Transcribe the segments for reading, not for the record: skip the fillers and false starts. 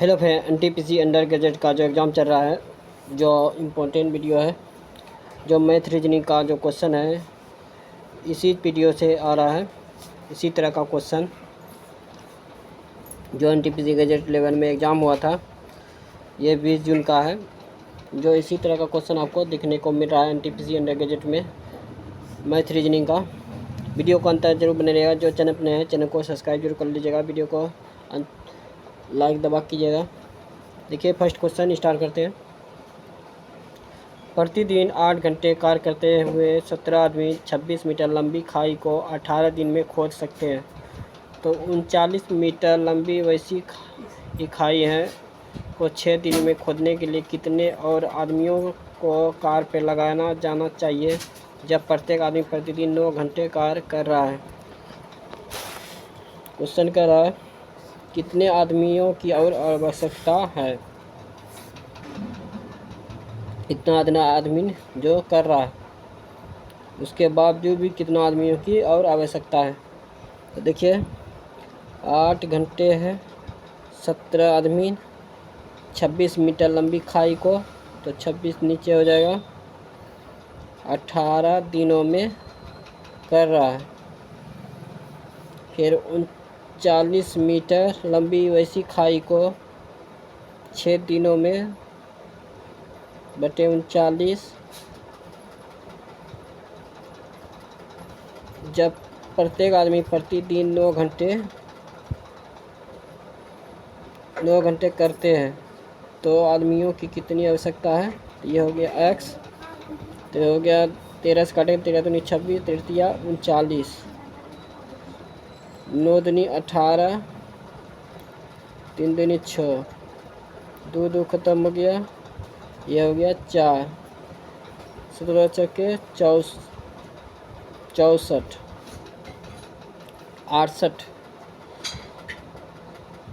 Hello friend, NTPC under graduate का जो exam चल रहा है, जो इम्पोर्टेंट वीडियो है, जो मैथ रीजनिंग का जो क्वेश्चन है, इसी वीडियो से आ रहा है। इसी तरह का क्वेश्चन जो एनटीपीसी ग्रेजुएट लेवल में एग्ज़ाम हुआ था, ये 20 जून का है। जो इसी तरह का क्वेश्चन आपको देखने को मिल रहा है एनटीपीसी अंडर ग्रेजुएट में मैथ रीजनिंग का। वीडियो को अंत तक जरूर बने रहेगा। जो चैनल पर नए हैं, चैनल को सब्सक्राइब जरूर कर लीजिएगा। वीडियो को लाइक दबा कीजिएगा। देखिए, फर्स्ट क्वेश्चन स्टार्ट करते हैं। प्रतिदिन 8 घंटे कार्य करते हुए 17 आदमी 26 मीटर लंबी खाई को 18 दिन में खोद सकते हैं, तो 39 मीटर लंबी वैसी खाई है को 6 दिन में खोदने के लिए कितने और आदमियों को कार्य पर लगाना जाना चाहिए, जब प्रत्येक आदमी प्रतिदिन 9 घंटे कार्य कर रहा है। क्वेश्चन कर रहा है कितने आदमियों की और आवश्यकता है। इतना आदमी जो कर रहा है, उसके बावजूद भी कितना आदमियों की और आवश्यकता है। तो देखिए, 8 घंटे है, 17 आदमी, 26 मीटर लंबी खाई को, तो 26 नीचे हो जाएगा, 18 दिनों में कर रहा है। फिर 39 मीटर लंबी वैसी खाई को 6 दिनों में बटे 39, जब प्रत्येक आदमी प्रतिदिन 9 घंटे करते हैं, तो आदमियों की कितनी आवश्यकता है। ये हो गया x, तो हो गया 13 से काटेंगे, 13 दूनी 26, 13 39, 9 दूनी 18, 3 दूनी 6, 2 खत्म हो गया, ये हो गया 4, 17 चौके 64, 68,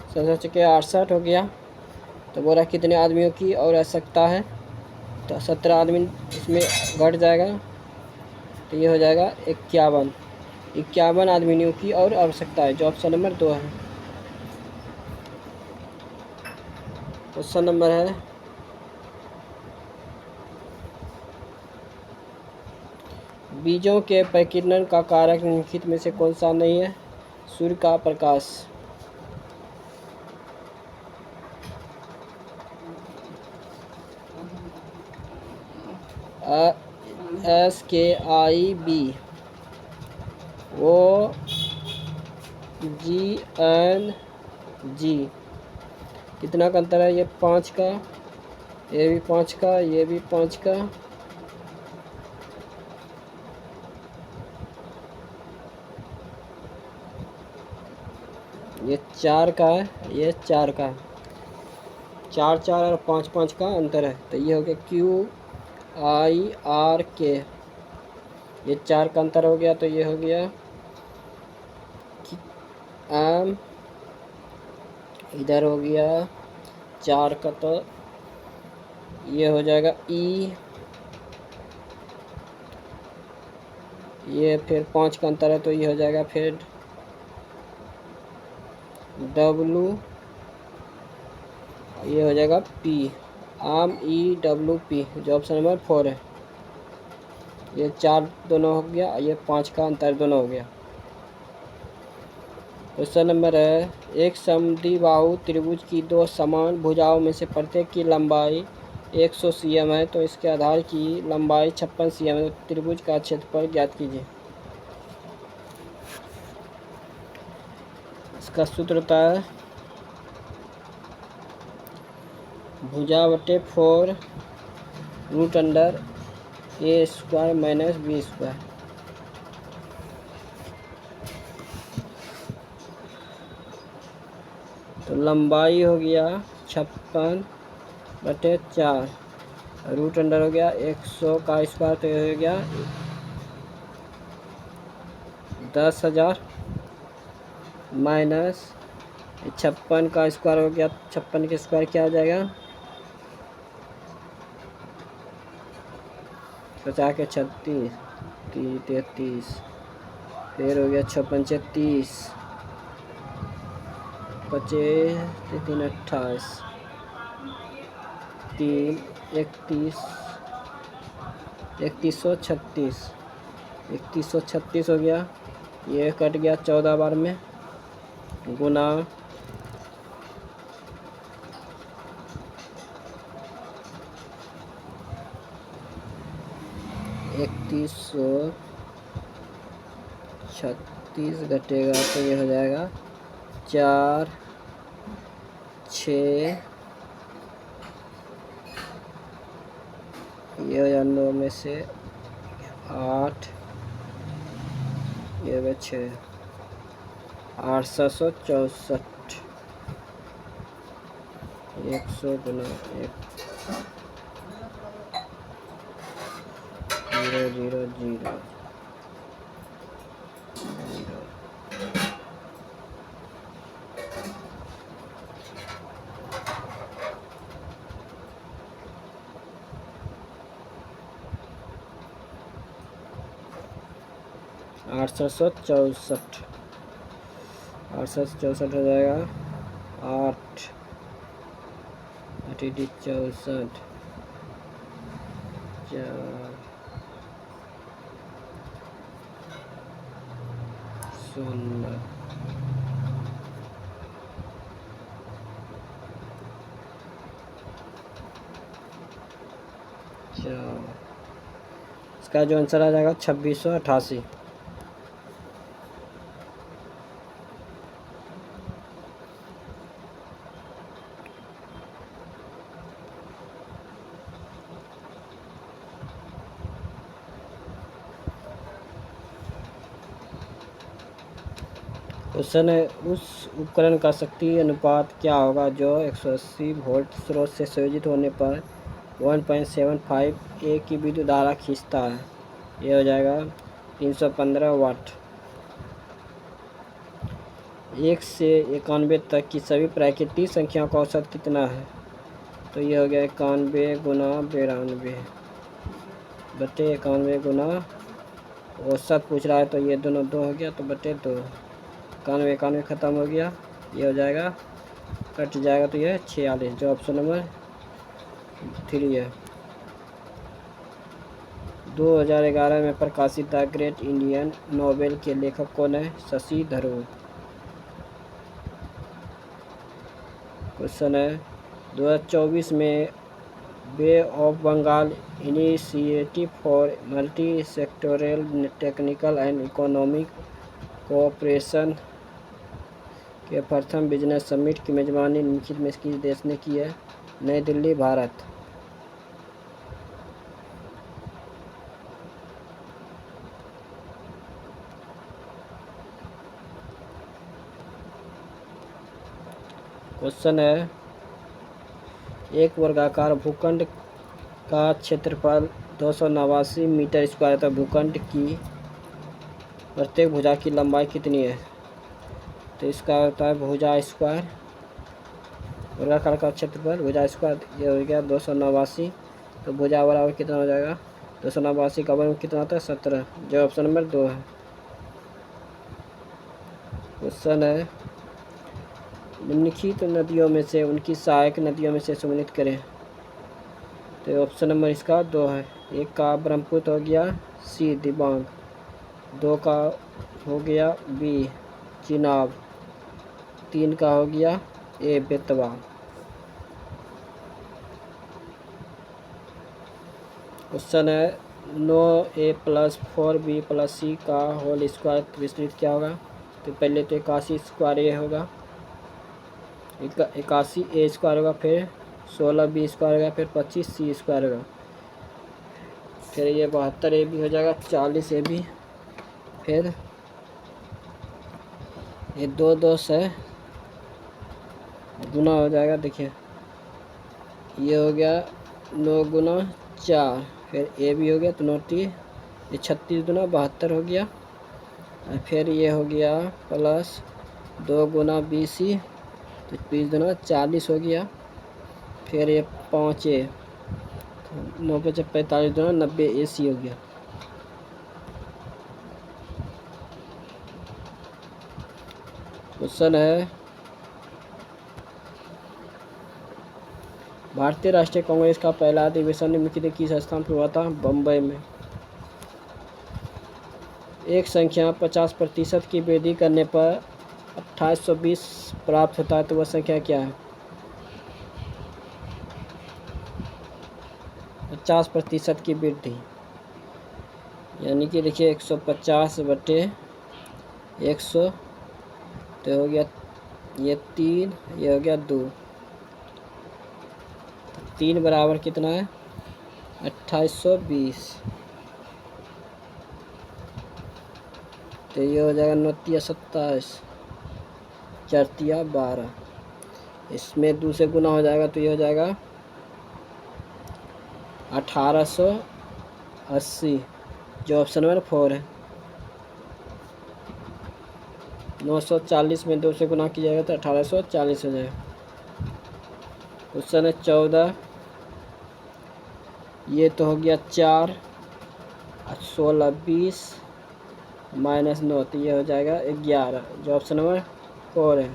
17 चौके 68 हो गया। तो बोला कितने आदमियों की और आवश्यकता है, तो 17 आदमी इसमें घट जाएगा, तो ये हो जाएगा 51 आदमियों की और आवश्यकता है, जो ऑप्शन नंबर 2 है। क्वेश्चन नंबर है बीजों के प्रकीर्णन का कारक निम्नलिखित में से कौन सा नहीं है। सूर्य का प्रकाश, SKIB, OGNG, कितना का अंतर है, ये 5 का, ये भी 5 का, ये भी 5 का, ये 4 का है, ये 4 का, 4 और 5 का अंतर है। तो ये हो गया QIRK, ये 4 का अंतर हो गया, तो ये हो गया M, इधर हो गया 4 का, तो ये हो जाएगा E, ये फिर 5 का अंतर है, तो ये हो जाएगा फिर W, ये हो जाएगा P, EWP, जो ऑप्शन नंबर 4 है। ये 4 दोनों हो गया, ये 5 का अंतर दोनों हो गया। क्वेश्चन नंबर है एक समद्विबाहु त्रिभुज की 2 समान भुजाओं में से प्रत्येक की लंबाई 100 cm है, तो इसके आधार की लंबाई 56 cm है, तो त्रिभुज का क्षेत्रफल ज्ञात कीजिए। इसका सूत्र होता है भुजा बटे 4 root under A square minus B square. तो लंबाई हो गया 56 बटे 4, रूट अंडर हो गया 100 का स्क्वायर, तो ये हो गया 10,000 माइनस 56 का स्क्वायर हो गया, 56 के स्क्वायर क्या हो जाएगा, 50 के 36, 33, फिर हो गया 56 30, 25 3 28 3 31 3136 3136 हो गया। ये कट गया 14 बार में, गुना 3136 घटेगा तो ये हो जाएगा 4 6, ये हो जाएगा 9 में से 8, ये हो 6, 864 100 गुना 1 0 0 0 864 864 हो जाएगा 8 64 4 16 4, इसका जो आंसर आ जाएगा 2688। क्वेश्चन है, उस उपकरण का शक्ति अनुपात क्या होगा जो 180 वोल्ट स्रोत से संयोजित होने पर 1.75 ए की विद्युत धारा खींचता है। ये हो जाएगा 315 वाट। 1 से 91 तक की सभी प्राकृतिक संख्याओं का औसत कितना है? तो ये हो गया 91 गुना 92 बटे 91 गुना औसत पूछ रहा है, तो ये दोनों 2 हो गया तो बटे 2, 91 91 ख़त्म हो गया, ये हो जाएगा कट जाएगा तो ये 46, जो ऑप्शन नंबर 3 है। 2011 में प्रकाशित द ग्रेट इंडियन नोवेल के लेखक कौन है? शशि थरूर। क्वेश्चन है, 2024 में Bay of Bengal initiative for multi sectoral technical and economic cooperation के प्रथम बिजनेस समिट की मेजबानी निम्नलिखित में किस देश ने की है? नई दिल्ली, भारत। क्वेश्चन है, एक वर्गाकार भूखंड का क्षेत्रफल 289 मीटर स्क्वायर तथा भूखंड की प्रत्येक भुजा की लंबाई कितनी है? तो इसका होता है भुजा स्क्वायर, वर्गाकार का क्षेत्रफल भुजा स्क्वायर, ये हो गया 289, तो भुजा बराबर कितना हो जाएगा? 289 का वर्ग कितना होता है? 17, जो ऑप्शन नंबर 2 है। क्वेश्चन है, निम्नलिखित नदियों में से उनकी सहायक नदियों में से सम्मिलित करें। तो ऑप्शन नंबर इसका 2 है। 1 का ब्रह्मपुत्र हो गया, सी दिबांग, 2 का हो गया बी चिनाब, 3 का हो गया ए बेतवा। क्वेश्चन है, 9a + 4b + c का होल स्क्वायर विस्तृत क्या होगा? तो पहले तो 81 स्क्वायर ए होगा, 81 ए स्क्वायर होगा, फिर 16 बी स्क्वायर होगा, फिर 25 सी स्क्वायर होगा, फिर ये 72 ए बी हो जाएगा, 40 ए बी, फिर ये 2 2 से गुना हो जाएगा। देखिए ये हो गया 9 गुना 4, फिर ए भी हो गया तो 9 ये 36 गुना 72 हो गया, और फिर ये हो गया प्लस 2 गुना 20 तो 20 गुना 40 हो गया, फिर ये 5 ए 9 पे 45 गुना 90 ए सी हो गया। क्वेश्चन है, भारतीय राष्ट्रीय कांग्रेस का पहला अधिवेशन निम्नलिखित किस स्थान पर हुआ था? बम्बई में। एक संख्या 50% की वृद्धि करने पर 2820 प्राप्त होता है, तो वह संख्या क्या है? 50% की वृद्धि, यानी कि देखिए 150/100, तो हो गया ये 3, ये हो गया 2, 3 बराबर कितना है? 2820, तो ये हो जाएगा 9 27, 4 12, इसमें 2 से गुना हो जाएगा तो ये हो जाएगा 1880, जो ऑप्शन नंबर 4 है। 940 में 2 से गुना किया जाएगा तो 1840 हो जाएगा। क्वेश्चन है 14, ये तो हो गया 4, 16 20 -9, तो ये हो जाएगा 11, जो ऑप्शन नंबर 4 है।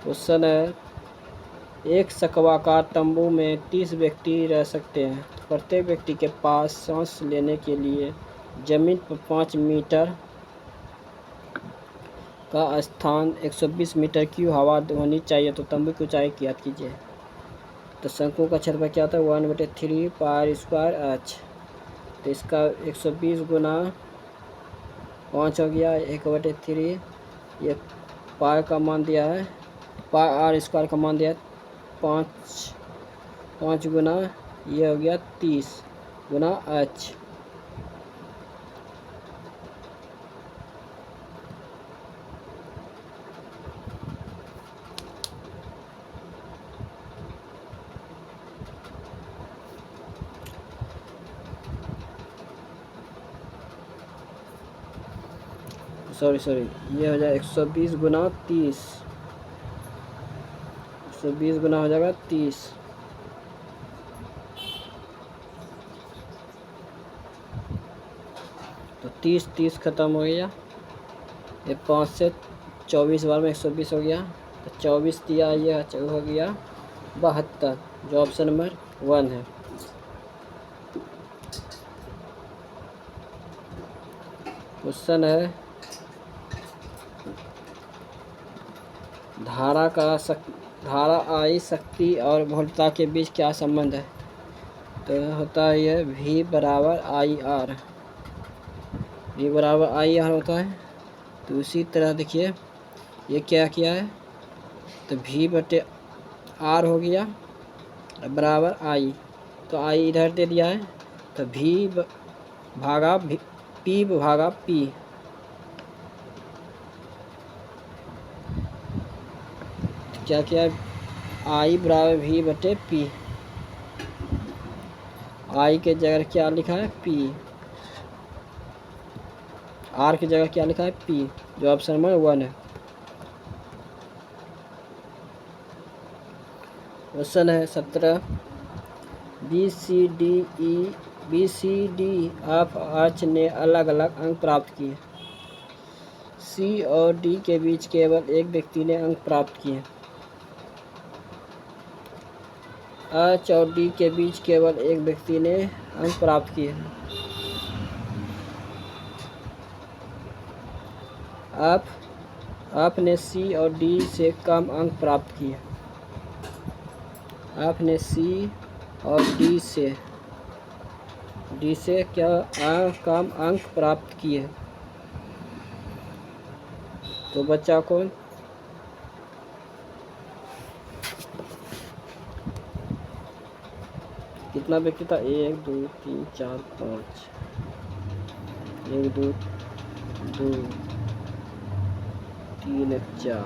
क्वेश्चन है, एक सकवाकार तंबू में 30 व्यक्ति रह सकते हैं, प्रत्येक व्यक्ति के पास सांस लेने के लिए जमीन पर 5 मीटर का स्थान 120 मीटर की हवा होनी चाहिए, तो तंबू की ऊंचाई ज्ञात कीजिए। तो शंकु का क्षेत्रफल क्या होता है? 1/3 πr² h, तो इसका 120 गुना 5 हो गया 1/3, ये पाई का मान दिया है, πr² का मान दिया है 5 गुना, ये हो गया 30 गुना h। सॉरी ये हो जाएगा 120 गुना 30, 120 गुना हो जाएगा 30, तो 30 खत्म हो गया, ये 5 से 24 बार में 120 हो गया, तो 24 दिया, ये हो गया 72, जो ऑप्शन नंबर 1 है। क्वेश्चन है, धारा आई शक्ति और वोल्टता के बीच क्या संबंध है? तो होता है ये V बराबर IR, V बराबर IR होता है। तो उसी तरह देखिए ये क्या किया है, तो V/R हो गया बराबर I, तो I इधर दे दिया है, तो P भागा P, क्या किया है, I बराबर V/P, I के जगह क्या लिखा है? P, R की जगह क्या लिखा है? P, जो ऑप्शन नंबर 1 है। क्वेश्चन है 17, BCD ऑफ आर्च ने अलग अलग अंक प्राप्त किए, C और D के बीच केवल एक व्यक्ति ने अंक प्राप्त किए, H और D के बीच केवल एक व्यक्ति ने अंक प्राप्त किए, आपने C और D से कम अंक प्राप्त किए, आपने C और D से क्या कम अंक प्राप्त किए, तो बच्चा कौन? कितना व्यक्ति था? 1 2 3 4 5, 1 2 3 4,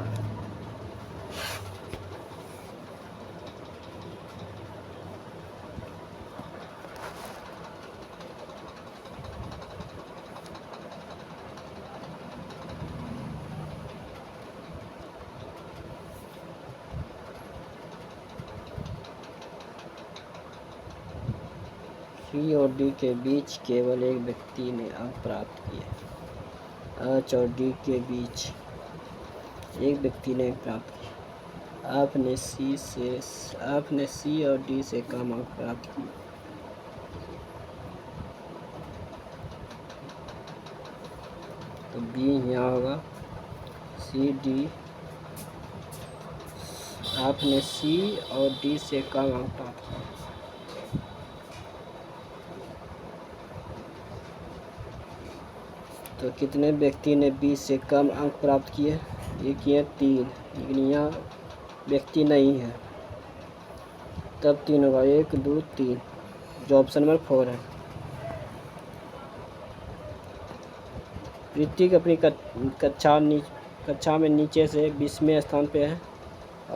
C और D के बीच केवल एक व्यक्ति ने अंक प्राप्त किए, H और D के बीच एक व्यक्ति ने प्राप्त किया, आपने सी और डी से कम अंक प्राप्त किए। तो बी यहाँ होगा, सी डी, आपने सी और डी से कम अंक प्राप्त किए। तो कितने व्यक्ति ने बी से कम अंक प्राप्त किए? ये किए 3, लेकिन यहाँ व्यक्ति नहीं है, तब 3 होगा, 1 2 3, जो ऑप्शन नंबर 4 है। ऋतिक अपनी कक्षा में नीचे से 20वें स्थान पे है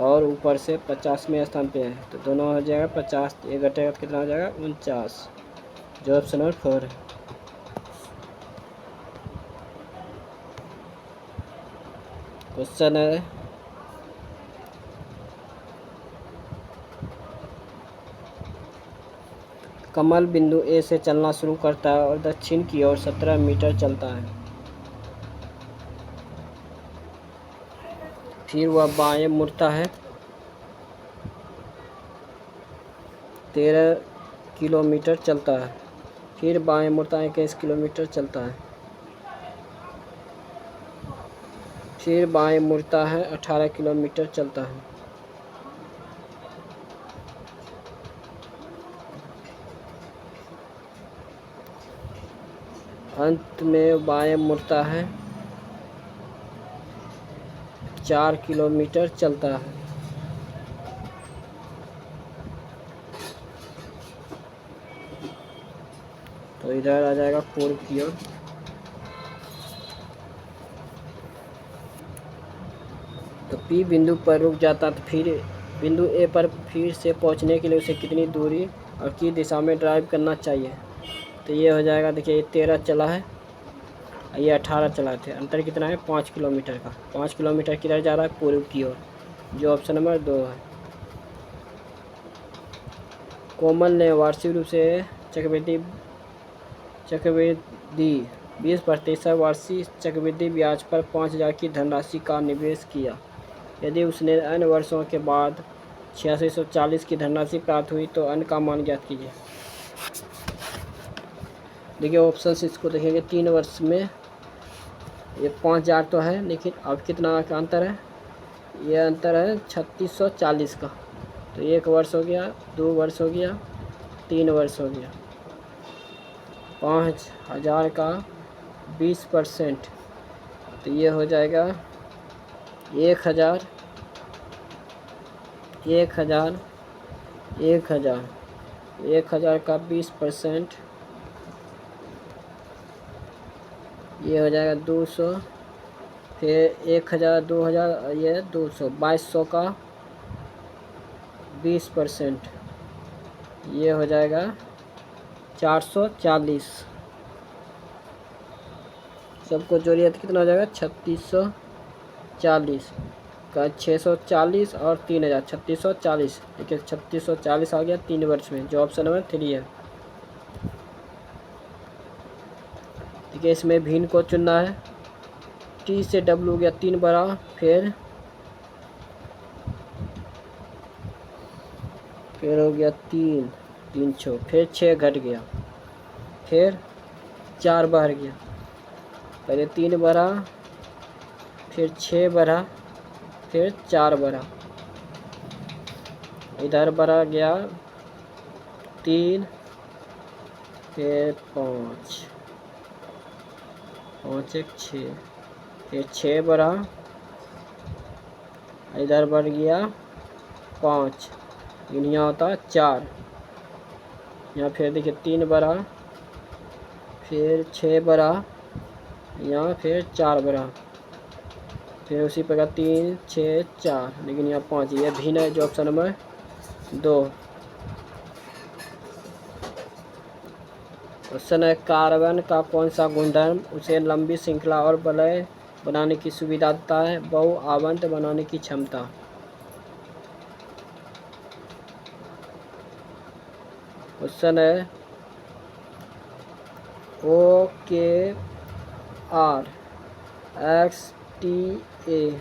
और ऊपर से 50वें स्थान पे है, तो दोनों हो जाएगा 50, ये घटेगा तो कितना हो जाएगा 49, जो ऑप्शन नंबर 4 है। क्वेश्चन है कमल बिंदु ए से चलना शुरू करता है और दक्षिण की ओर 17 मीटर चलता है, फिर वह बाएं मुड़ता है, 13 किलोमीटर चलता है, फिर बाएं मुड़ता है, 21 किलोमीटर चलता है, फिर बाएं मुड़ता है, 18 किलोमीटर चलता है। अंत में बाएं मुड़ता है, 4 किलोमीटर चलता है। तो इधर आ जाएगा पूर्व की ओर। तो पी बिंदु पर रुक जाता, तो फिर बिंदु ए पर फिर से पहुंचने के लिए उसे कितनी दूरी और किस दिशा में ड्राइव करना चाहिए? तो ये हो जाएगा, देखिए ये 13 चला है, ये 18 चला थे, अंतर कितना है 5 किलोमीटर का। 5 किलोमीटर किधर जा रहा है? पूर्व की ओर, जो ऑप्शन नंबर 2 है। कोमल ने वार्षिक रूप से चक्रवृद्धि 20% वार्षिक चक्रवृद्धि ब्याज पर 5,000 की धनराशि का निवेश किया। यदि उसने अन्य वर्षों के बाद 8640 की धनराशि प्राप्त हुई तो अन्य का मान ज्ञात कीजिए। देखिए ऑप्शन इसको देखेंगे, 3 वर्ष में ये 5,000 तो है, लेकिन अब कितना का अंतर है? ये अंतर है 3640 का। तो 1 वर्ष हो गया, 2 वर्ष हो गया, 3 वर्ष हो गया। 5,000 का 20%, तो ये हो जाएगा 1,000 का 20%, ये हो जाएगा 200, फिर 1,000 2,000, ये 200, 2200 का 20%, ये हो जाएगा 440। सबको जोड़िए तो कितना हो जाएगा? 3640 का 640 और 3,000, 3640। देखिए 3640 आ गया 3 वर्ष में, जो ऑप्शन नंबर 3 है। देखिए इसमें भिन्न को चुनना है। टी से डब्ल्यू हो गया 3 बड़ा, फिर हो गया 3 6, फिर 6 घट गया, फिर 4 बढ़ गया। पहले 3 बढ़ा, फिर 6 बढ़ा, फिर 4 बढ़ा, इधर बढ़ा गया 3, फिर 5, 5 1 6, फिर 6 बढ़ा, इधर बढ़ गया 5, यहाँ होता है 4, यहाँ फिर देखिए 3 बढ़ा, फिर 6 बढ़ा, यहाँ फिर 4 बढ़ा, फिर उसी प्रकार 3 6 4, लेकिन यहाँ 5, ये भिन्न है, जो ऑप्शन नंबर 2। क्वेश्चन है कार्बन का कौन सा गुणधर्म उसे लंबी श्रृंखला और वलय बनाने की सुविधा देता है? बहु आवंत बनाने की क्षमता। क्वेश्चन है OKR XTA,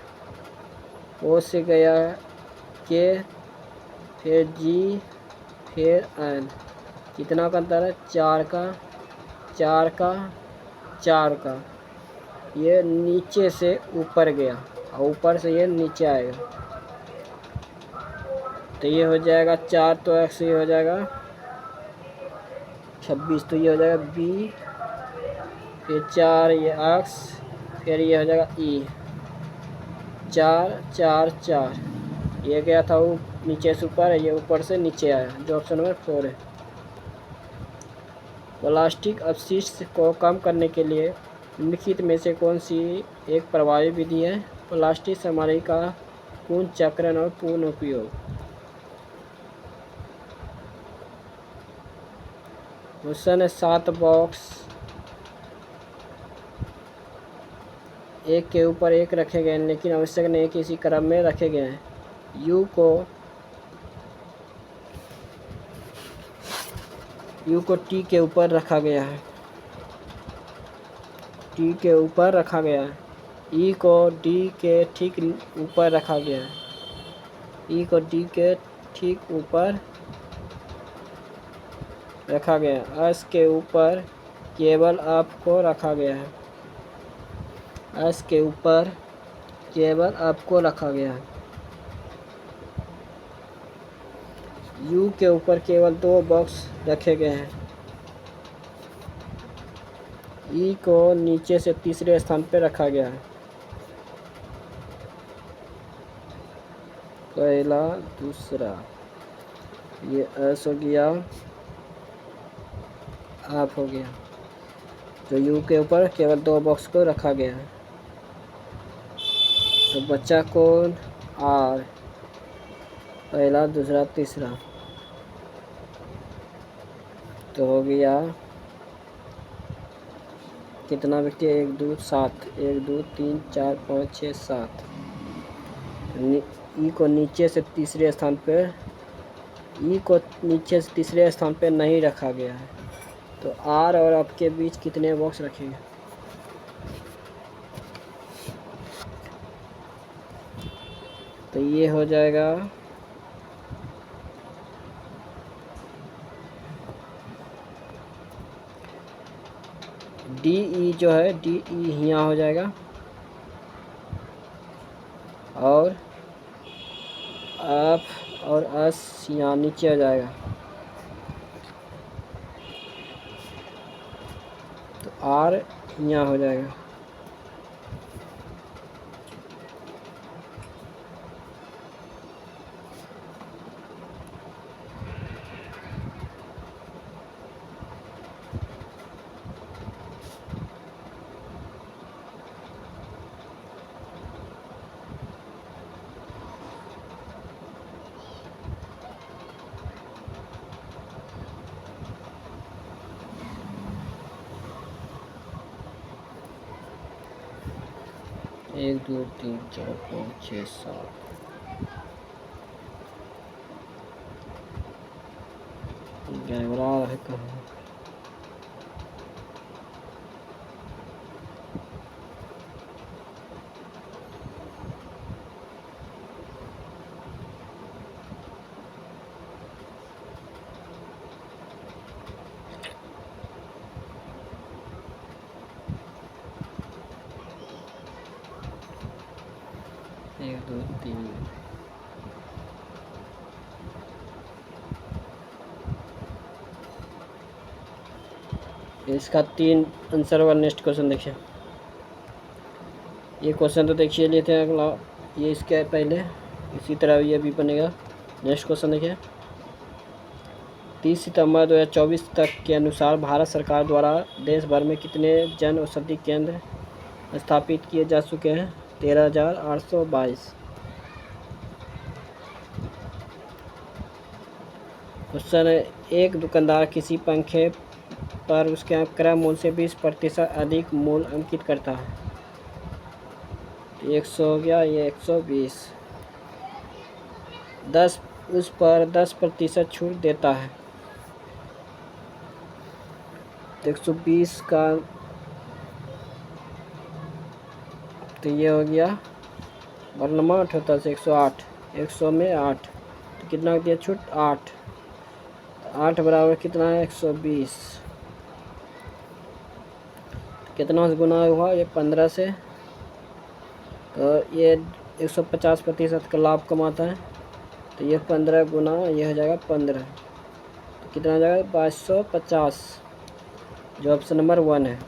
ओ से गया के, फिर जी, फिर एन। कितना का अंतर है? 4 का, 4 का, 4 का। ये नीचे से ऊपर गया और ऊपर से ये नीचे आएगा, तो ये हो जाएगा 4, तो एक्स ये हो जाएगा 26, तो ये हो जाएगा बी, फिर 4 ये एक्स, फिर ये हो जाएगा ई। 4 4 4, ये गया था वो नीचे से ऊपर, ये ऊपर से नीचे आया, जो ऑप्शन नंबर 4 है। प्लास्टिक अपशिष्ट को कम करने के लिए निम्नलिखित में से कौन सी एक प्रभावी विधि है? प्लास्टिक सामग्री का पूर्ण चक्रण और पूर्ण उपयोग। क्वेश्चन है 7 बॉक्स एक के ऊपर एक रखे गए हैं, लेकिन आवश्यक नहीं कि इसी क्रम में रखे गए हैं। यू को टी के ऊपर रखा गया है, टी के ऊपर रखा गया है। ई को डी के ठीक ऊपर रखा गया है, ई को डी के ठीक ऊपर रखा गया है। एस के ऊपर केवल अप को रखा गया है, एस के ऊपर केवल अप को रखा गया है। यू के ऊपर केवल 2 बॉक्स रखे गए हैं। ई को नीचे से तीसरे स्थान पर रखा गया है, पहला दूसरा। ये एस हो गया, आप हो गया। तो यू के ऊपर केवल 2 बॉक्स को रखा गया है, तो बच्चा कौन? आर, पहला दूसरा तीसरा। तो हो गया कितना व्यक्ति? 1 2 7, 1 2 3 4 5 6 7। ई को नीचे से तीसरे स्थान पर, ई को नीचे से तीसरे स्थान पर नहीं रखा गया है, तो आर और अप के बीच कितने बॉक्स रखेंगे? तो ये हो जाएगा डी ई, जो है डी ई यहाँ हो जाएगा, और एफ और एस यहाँ नीचे हो जाएगा, तो आर यहाँ हो जाएगा। एक 2 3 4 5 6 7, गड़बड़ा है कहाँ? एक 2 3, इसका 3 आंसर होगा। नेक्स्ट क्वेश्चन देखिए, ये क्वेश्चन तो देखिए लेते हैं अगला, ये इसके पहले इसी तरह ये भी बनेगा। नेक्स्ट क्वेश्चन देखिए, 30 सितंबर 2024 तक के अनुसार भारत सरकार द्वारा देश भर में कितने जन औषधि केंद्र स्थापित किए जा चुके हैं? 13,822। क्वेश्चन है, एक दुकानदार किसी पंखे पर उसके क्रय मूल्य से 20% अधिक मूल्य अंकित करता है, 100 हो गया, ये 120। 10 उस पर 10% छूट देता है, 120 का, तो ये हो गया वर्णमाट होता है 108। 100 में 8, तो कितना दिया छूट 8, 8 बराबर कितना है 120, कितना से गुना हुआ ये 15 से, तो ये 150% का लाभ कमाता है, तो ये 15 गुना ये हो जाएगा 15, तो कितना हो जाएगा 2250, जो ऑप्शन नंबर 1 है।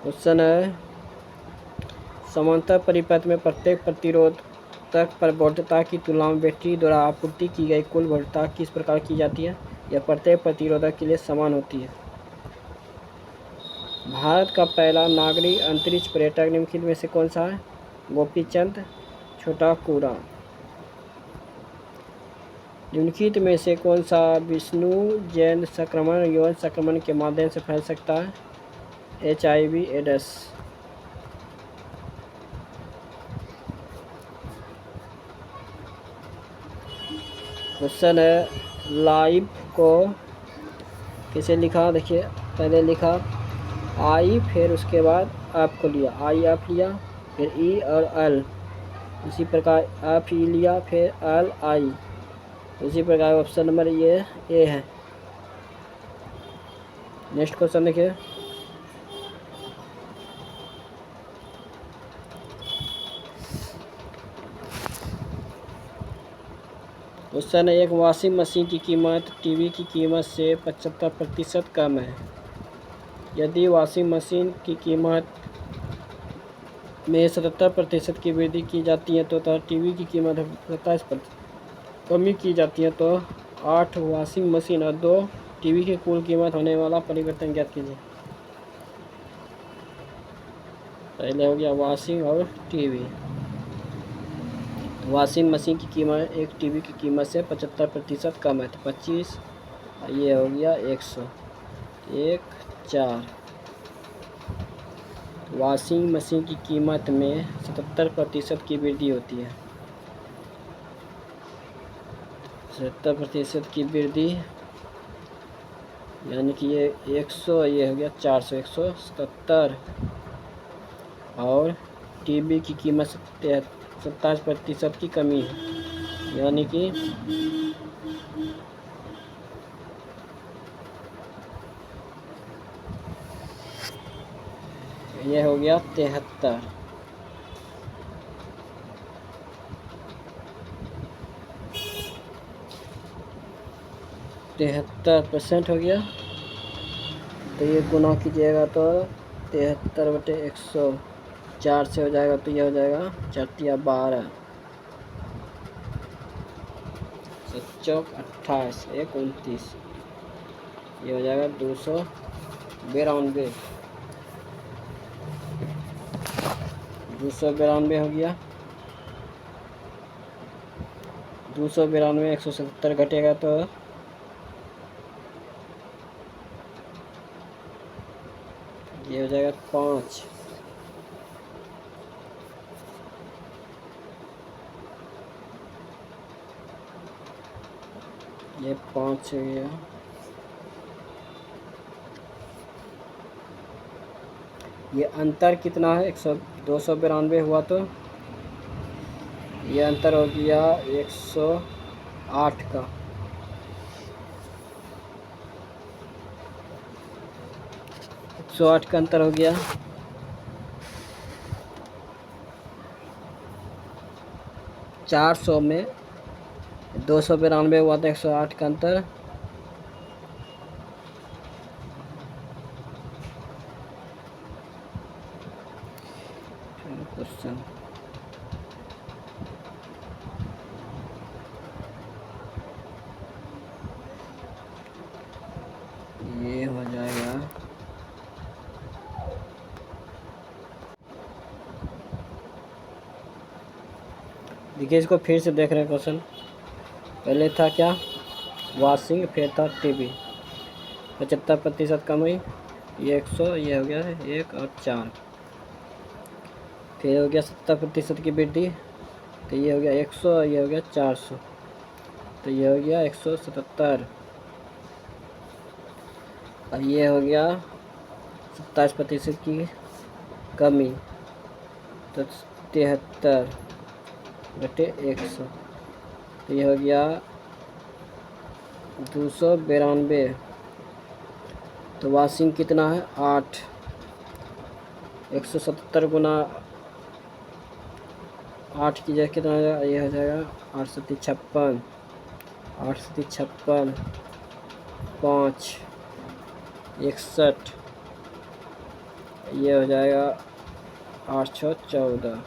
क्वेश्चन है समांतर परिपथ में प्रत्येक प्रतिरोधक पर वोल्टता की तुलना में बैटरी द्वारा आपूर्ति की गई कुल वोल्टता किस प्रकार की जाती है? यह प्रत्येक प्रतिरोधक के लिए समान होती है। भारत का पहला नागरिक अंतरिक्ष पर्यटक निम्नलिखित में से कौन सा है? गोपीचंद छोटाकुड़ा। निम्नलिखित में से कौन सा विष्णु जैन संक्रमण यौन संक्रमण के माध्यम से फैल सकता है? HIV AIDS. क्वेश्चन है लाइव को कैसे लिखा? देखिए पहले लिखा आई, फिर उसके बाद आप को लिया, आई आप लिया, फिर ई और एल, इसी प्रकार आप ई लिया, फिर एल आई, इसी प्रकार ऑप्शन नंबर ये ए है। नेक्स्ट क्वेश्चन देखिए, क्वेश्चन है एक वॉशिंग मशीन की कीमत टीवी की कीमत से 75% कम है। यदि वॉशिंग मशीन की कीमत में 77% की वृद्धि की जाती है तो टीवी की कीमत 27% कमी की जाती है, तो 8 वॉशिंग मशीन और 2 टीवी की कुल कीमत होने वाला परिवर्तन ज्ञात कीजिए। पहले हो गया वॉशिंग और टीवी। वॉशिंग मशीन की कीमत एक टीवी की कीमत से 75% कम है, तो 25, ये हो गया 100, 4। वॉशिंग मशीन की कीमत में 77% की वृद्धि होती है, 77% की वृद्धि, यानी कि ये 100, ये हो गया 400, 177। और टीवी की कीमत 27% की कमी है, यानी कि ये हो गया 73। 73% हो गया, तो ये गुना कीजिएगा तो 73/100 4 से हो जाएगा, तो ये हो जाएगा 4 × 12, 7 × 28, 1 × 29, ये हो जाएगा 292, 292 हो गया। 292 177 घटेगा तो ये हो जाएगा 5, ये 5 हो गया। ये अंतर कितना है? 292 हुआ, तो ये अंतर हो गया 108 का। सौ 8 का अंतर हो गया। 400 में 292 हुआ था, 108 का अंतर। क्वेश्चन ये हो जाएगा देखिए, इसको फिर से देख रहे हैं क्वेश्चन। पहले था क्या? वॉशिंग, फिर था टीवी, 75% कम हुई, ये 100, ये हो गया 1 और 4, फिर हो गया 70% की वृद्धि, तो ये हो गया 100, ये हो गया 400, तो ये हो गया 177, और ये हो गया 27% की कमी, तो 73/100, तो ये हो गया 292। तो वाशिंग कितना है 8, 177 गुना 8 की जगह कितना हो जाएगा, ये हो जाएगा 856, 856, 5, 61, ये हो जाएगा 814।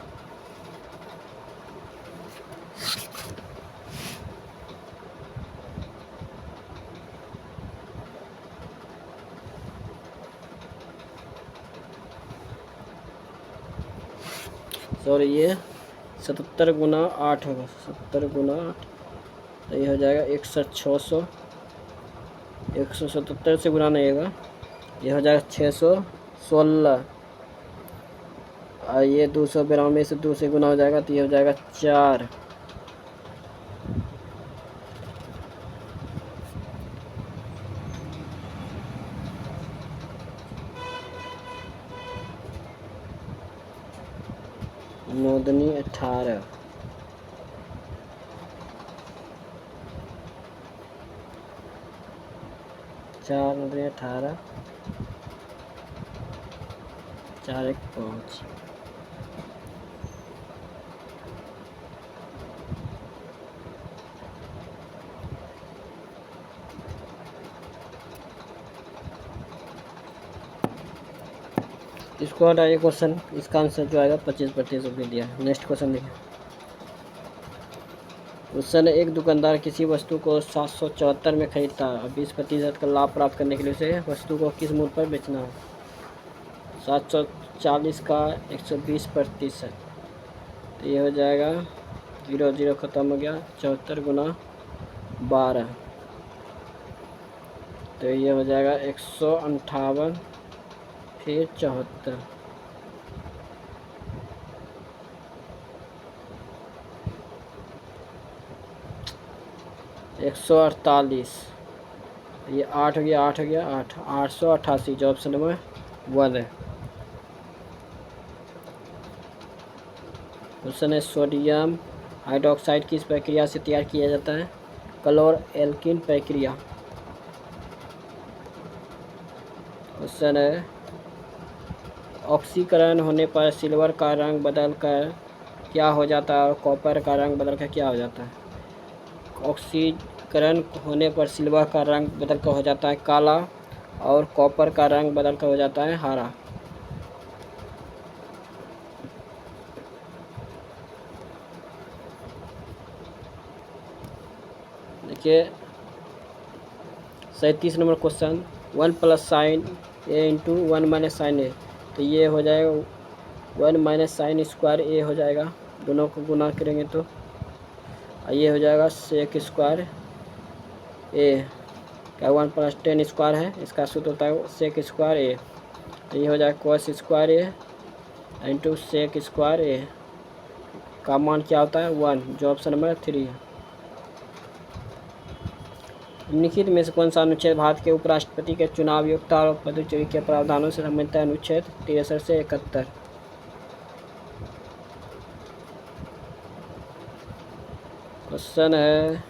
सॉरी, ये 77 गुना 8 होगा, 70 गुना 8, तो ये हो जाएगा 61,600। 177 से गुना नहीं होगा, ये हो जाएगा 616, और ये 292 से 2 से गुना हो जाएगा, तो ये हो जाएगा 4। नोदनी 18, 4 नोदनी 18, 4 1 5। इसको हटाइए क्वेश्चन, इसका आंसर जो आएगा 25% भी दिया। नेक्स्ट क्वेश्चन देखिए। क्वेश्चन, एक दुकानदार किसी वस्तु को 774 में खरीदता है और 20% का लाभ प्राप्त करने के लिए उसे वस्तु को किस मूल्य पर बेचना है। 740 का 120%, तो ये हो जाएगा 0 0 खत्म हो गया, 74 गुना 12, तो ये हो जाएगा 158, फिर 74, 148, ये 8 हो गया, 8 हो गया, 8, 888, जो ऑप्शन नंबर 1 है। क्वेश्चन है, सोडियम हाइड्रोक्साइड किस प्रक्रिया से तैयार किया जाता है। क्लोर एल्कीन प्रक्रिया। क्वेश्चन है, ऑक्सीकरण होने पर सिल्वर का रंग बदलकर क्या हो जाता है और कॉपर का रंग बदलकर क्या हो जाता है। ऑक्सीकरण होने पर सिल्वर का रंग बदलकर हो जाता है काला, और कॉपर का रंग बदलकर हो जाता है हरा। देखिए 37 नंबर क्वेश्चन, 1 प्लस साइन ए इंटू 1 माइनस साइन ए, तो ये हो जाएगा 1 माइनस साइन स्क्वायर ए हो जाएगा, दोनों को गुना करेंगे तो ये हो जाएगा सेक स्क्वायर ए का 1 प्लस टेन स्क्वायर है, इसका सूत्र होता है सेक स्क्वायर ए, तो ये हो जाएगा कोस स्क्वायर ए इंटू सेक स्क्वायर ए का मान क्या होता है 1, जो ऑप्शन नंबर 3 है। निम्नलिखित में से कौन सा अनुच्छेद भारत के उपराष्ट्रपति के चुनाव योग्यता और पदच्युति के प्रावधानों से संबंधित है। अनुच्छेद 63 से 71। क्वेश्चन है,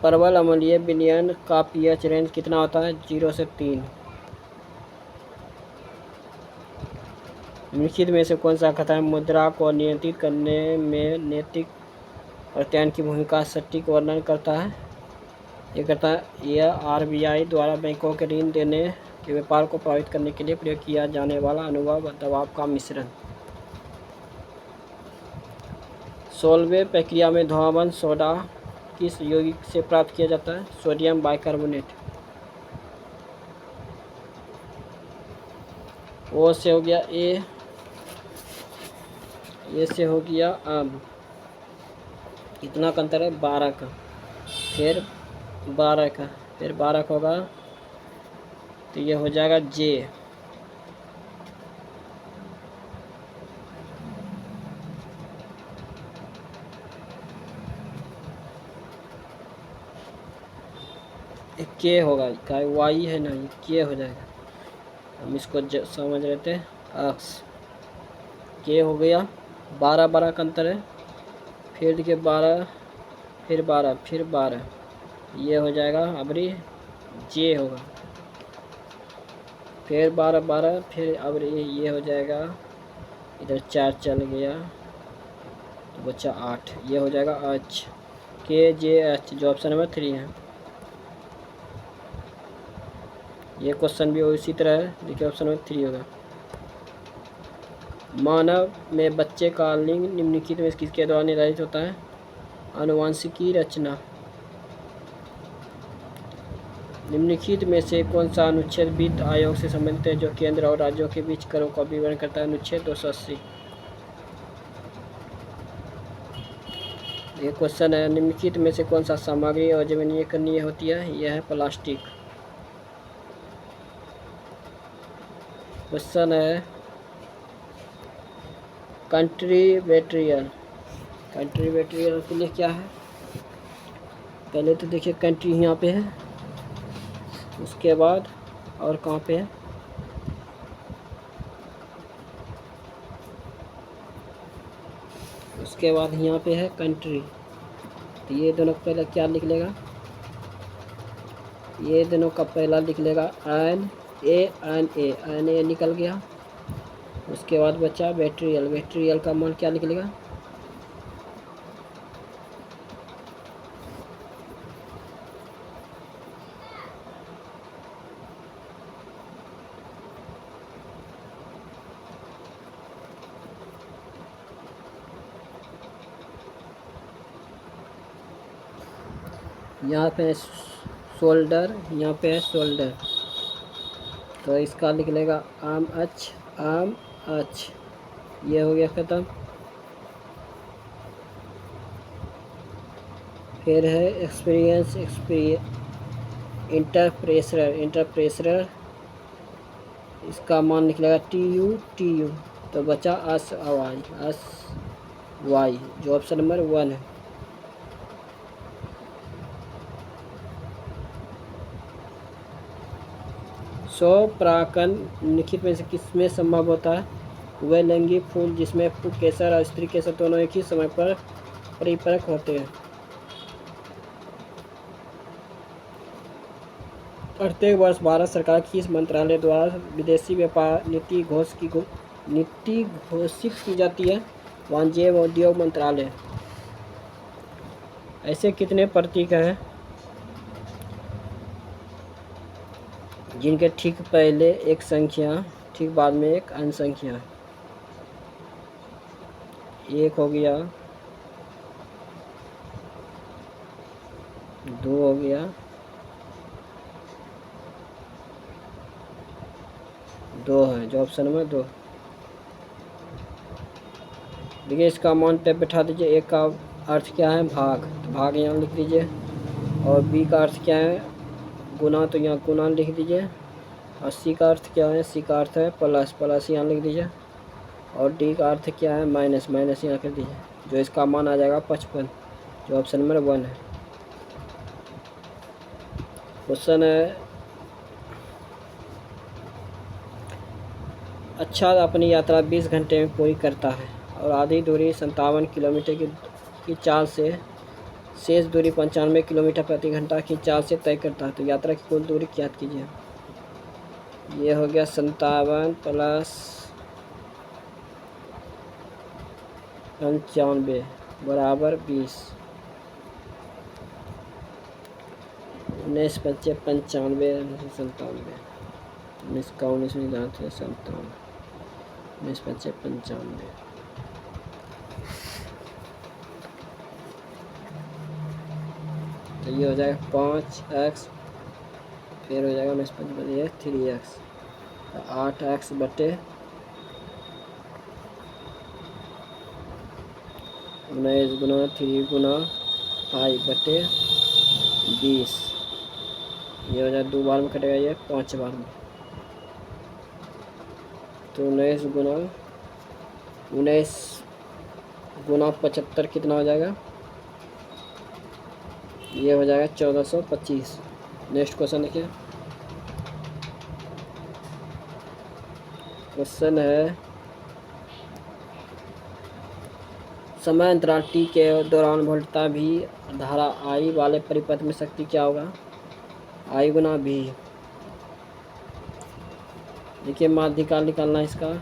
प्रबल अम्लीय विलयन का पीएच रेंज कितना होता है, 0 से 3। निम्नलिखित में से कौन सा कथन मुद्रा को नियंत्रित करने में नैतिक प्रत्यायन की भूमिका सटीक वर्णन करता है। ये करता है, यह आरबीआई द्वारा बैंकों के ऋण देने के व्यापार को प्रभावित करने के लिए प्रयोग किया जाने वाला अनुभव व दबाव का मिश्रण। 16वें प्रक्रिया में धूम्रपान सोडा किस यौगिक से प्राप्त किया जाता है, सोडियम बाइकार्बोनेट। ओ से हो गया ए से हो गया आम, कितना का अंतर है 12 का, फिर 12 का, फिर 12 का होगा, तो ये हो जाएगा जे। के होगा, क्या वाई है ना, ये के हो जाएगा। हम इसको समझ रहे थे अक्स। के हो गया, 12 12 का अंतर है। फिर देखिए 12, फिर 12, फिर 12, ये हो जाएगा अबरी जे होगा। फिर 12 12, फिर अबरी ये हो जाएगा, इधर 4 चल गया तो बच्चा 8, ये हो जाएगा एच, के जे एच, जो ऑप्शन नंबर 3 है। ये क्वेश्चन भी इसी तरह है, देखिए ऑप्शन नंबर 3 होगा। मानव में बच्चे का लिंग निम्नलिखित में किसके द्वारा निर्धारित होता है? आनुवंशिकी रचना। निम्नलिखित में से कौन सा अनुच्छेद वित्त आयोग से संबंधित है, जो केंद्र और राज्यों के बीच करों का विवरण करता है? अनुच्छेद 280। ये क्वेश्चन है, निम्नलिखित में से कौन सा सामग्री अजीवनीकरणीय होती है? यह है प्लास्टिक। क्वेश्चन है, कंट्रीब्यूटरियल। कंट्रीब्यूटरियल के लिए क्या है? पहले तो देखिए कंट्री यहाँ पे है, उसके बाद और कहाँ पे है? उसके बाद यहाँ पे है कंट्री। तो ये दोनों पहले क्या लिख लेगा? ये दोनों का पहला लिख लेगा एन ए निकल गया। उसके बाद बचा बैटरियल। बैटरियल का मान क्या लिख लेगा? यहाँ पे है शोल्डर, यहाँ पे है शोल्डर, तो इसका लिख लेगा आम अच। ये हो गया ख़त्म। फिर है एक्सपीरियंस, इंटरप्रेशर, इसका मान निकलेगा टी यू, तो बचा अस वाई, जो ऑप्शन नंबर 1 है। परागकण निम्नलिखित में से किसमें संभव होता है? वह लैंगिक फूल जिसमें पुंकेसर और स्त्री केसर दोनों एक ही समय पर परिपक्व होते हैं। प्रत्येक वर्ष भारत सरकार की इस मंत्रालय द्वारा विदेशी व्यापार नीति घोषित की जाती है? वाणिज्य एवं उद्योग मंत्रालय। ऐसे कितने प्रतीक हैं जिनके ठीक पहले एक संख्या, ठीक बाद में एक अन्य संख्या? एक हो गया, 2 हो गया, 2 है, जो ऑप्शन नंबर 2। देखिए इसका मान पे बैठा दीजिए। एक का अर्थ क्या है? भाग, तो भाग यहाँ लिख दीजिए। और बी का अर्थ क्या है? गुना, तो यहाँ गुना लिख दीजिए। और सी का अर्थ क्या है? सी का अर्थ है प्लस यहाँ लिख दीजिए। और डी का अर्थ क्या है? माइनस यहाँ कर दीजिए, जो इसका मान आ जाएगा 55, जो ऑप्शन नंबर 1 है। क्वेश्चन है, अच्छा अपनी यात्रा 20 घंटे में पूरी करता है और आधी दूरी 57 किलोमीटर की चाल से शेष दूरी 95 किलोमीटर प्रति घंटा की चाल से तय करता है, तो यात्रा की कुल दूरी ज्ञात कीजिए। ये हो गया 57 प्लस 95 बराबर 20। 19 5 95 97, 19 का 19 में जाते हैं 57, 19 5 95। तो ये हो जाएगा 5x, फिर हो जाएगा 19 5 ये 3x, 8x बटे 19 गुना 3 गुना 5 बटे 20। ये हो जाए 2 बार में कटेगा, ये 5 बार में। तो 19 गुना 75 कितना हो जाएगा? ये हो जाएगा 1425। नेक्स्ट क्वेश्चन देखिए, क्वेश्चन है समय अंतराल टी के दौरान वोल्टता भी धारा आई वाले परिपथ में शक्ति क्या होगा? आई गुना भी। देखिए माध्यिकाल निकालना है इसका,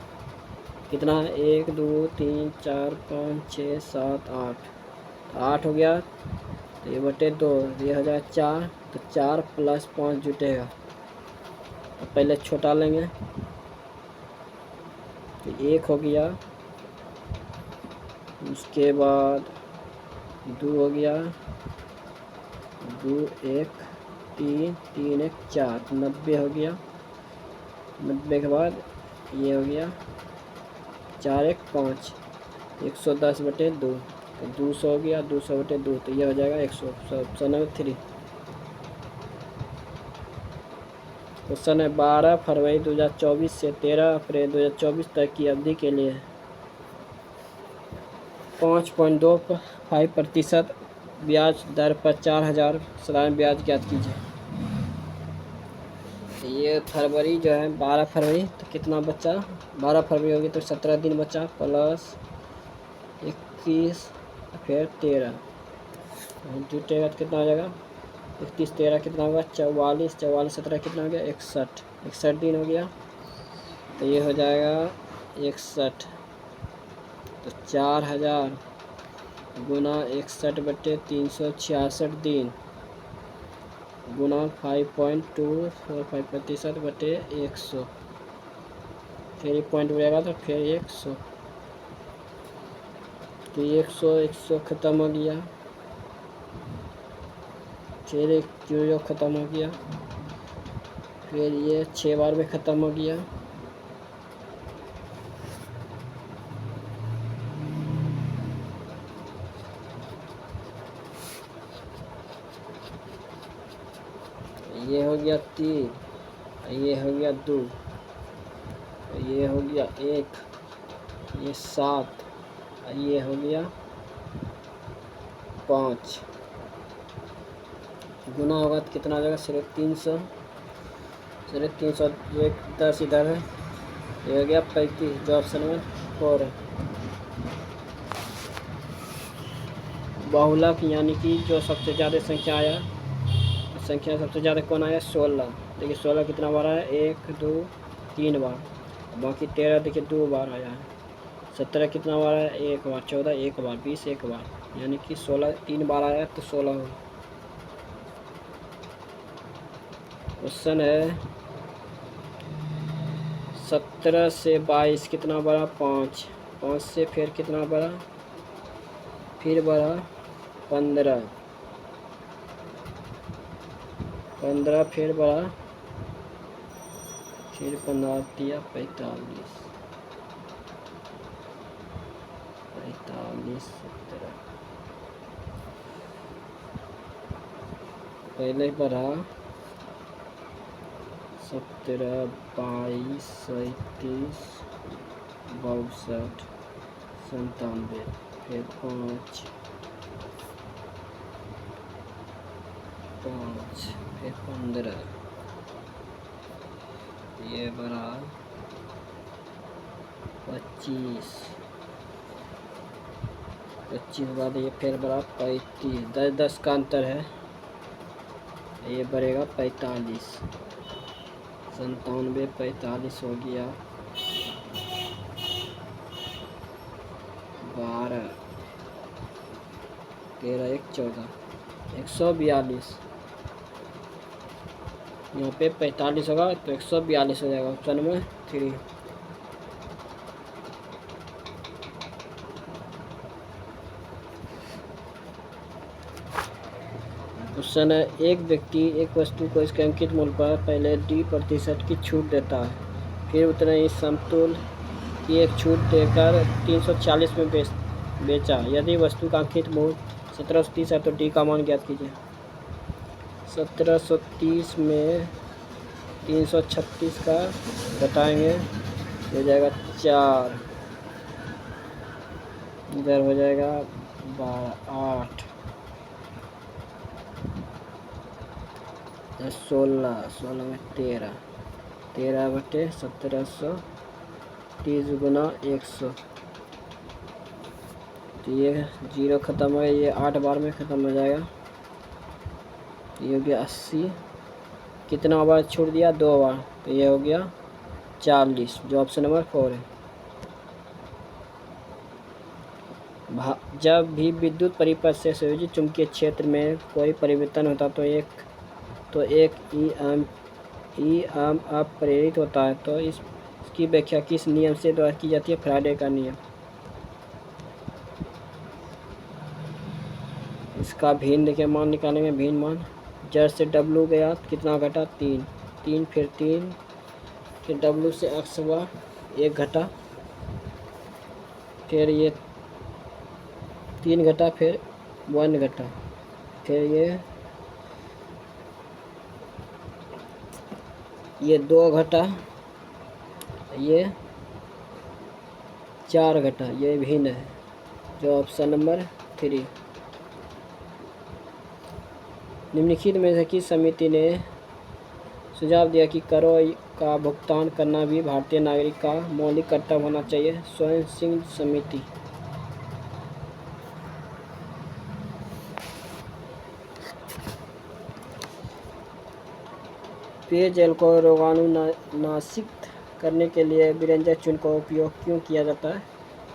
कितना है 1 2 3 4 5 6 7 8, 8 हो गया तो ये बटे 2, ये हो जाएगा 4, तो 4 + 5 जुटेगा। तो पहले छोटा लेंगे तो 1 हो गया, उसके बाद 2 हो गया, 2 1 3 3 1 4, 90 हो गया। 90 के बाद ये हो गया 4 1 5, 110/2, तो 200 हो गया, 200/2, तो ये हो जाएगा 100। Option number 3। क्वेश्चन है 12 फरवरी 2024 से 13 अप्रैल 2024 तक की अवधि के लिए 5.25% ब्याज दर पर 4000 सालाना ब्याज ज्ञात कीजिए। ये फरवरी जो है 12 फरवरी, तो कितना बचा? 12 फरवरी होगी तो 17 दिन बचा, प्लस 21 फिर 13 जुटेगा तो कितना हो जाएगा? 31 13 कितना होगा? 44, 44 17 कितना हो गया? 61, 61 दिन हो गया, तो ये हो जाएगा 61। तो 4000 गुना 61/366 दिन गुना 5.245%/100, फिर ये पॉइंट उड़ेगा तो फिर 100, तो 100 ख़त्म हो गया, फिर एक 0 ख़त्म हो गया, फिर ये 6 बार में ख़त्म हो गया, ये हो गया 3, ये हो गया 2, ये हो गया 1, ये 7, ये हो गया 5, गुना होगा तो कितना आ जाएगा? सिर्फ 300, सिर्फ 300, एक 10 इधर है, ये हो गया 35, जो ऑप्शन नंबर 4 है। बहुलक यानी कि जो सबसे ज़्यादा संख्या आया, संख्या सबसे ज़्यादा कौन आया? 16। देखिए 16 कितना बार आया? 1 2 3 बार, बाकी 13 देखिए 2 बार आया है। 17 कितना बार आया? 1 बार, 14 1 बार, 20 1 बार, यानी कि 16 3 बार आया तो 16 हो। क्वेश्चन है 17 से 22 कितना बढ़ा? 5, 5 से फिर कितना बढ़ा? फिर बढ़ा 15, 15 फिर बढ़ा, फिर 15 दिया 45, 45 17, पहले बढ़ा 17 22 37 62 97, फिर 5 फिर 15, ये बढ़ा 25 के बाद ये फिर बढ़ा 35, 10 का अंतर है, ये बढ़ेगा 45, 97 45 हो गया, 12 13 1 14, 142, यहाँ पे 45 होगा तो 142 हो जाएगा। Option number 3। क्वेश्चन है एक व्यक्ति एक वस्तु को इसके अंकित मूल्य पर पहले D% की छूट देता है, फिर उतने ही समतुल्य की एक छूट देकर 340 में बेचा। यदि वस्तु का अंकित मूल्य 1730 है तो D का मान ज्ञात कीजिए। 1730 में 336 का घटाएंगे हो जाएगा 4, इधर हो जाएगा 12 8, 16, 16 में 13, 13/1700, 30 गुना 100। तो ये 0 ख़त्म हो गया, ये 8 बार में ख़त्म हो जाएगा। ये हो गया 80। कितना बार छोड़ दिया? 2 बार, तो ये हो गया 40, जो ऑप्शन नंबर 4 है। जब भी विद्युत परिपथ से संयोजित चुंबकीय क्षेत्र में कोई परिवर्तन होता तो एक EMF प्रेरित होता है। तो इसकी व्याख्या किस नियम से द्वारा की जाती है? फैराडे का नियम। इसका भिन्न देखिए, मान निकालेंगे। भिन्न मान जड़ से W गया, कितना घटा? 3, 3 फिर 3, फिर W से X हुआ 1 घटा, फिर ये 3 घटा, फिर 1 घटा, फिर ये 2 घटा, ये 4 घटा, ये भिन्न है, जो ऑप्शन नंबर 3। निम्नलिखित में से किस समिति ने सुझाव दिया कि करों का भुगतान करना भी भारतीय नागरिक का मौलिक कर्तव्य होना चाहिए? स्वयं सिंह समिति। पेयजल को रोगाणुनाशित करने के लिए बिरेंजर चूर्ण का उपयोग क्यों किया जाता है?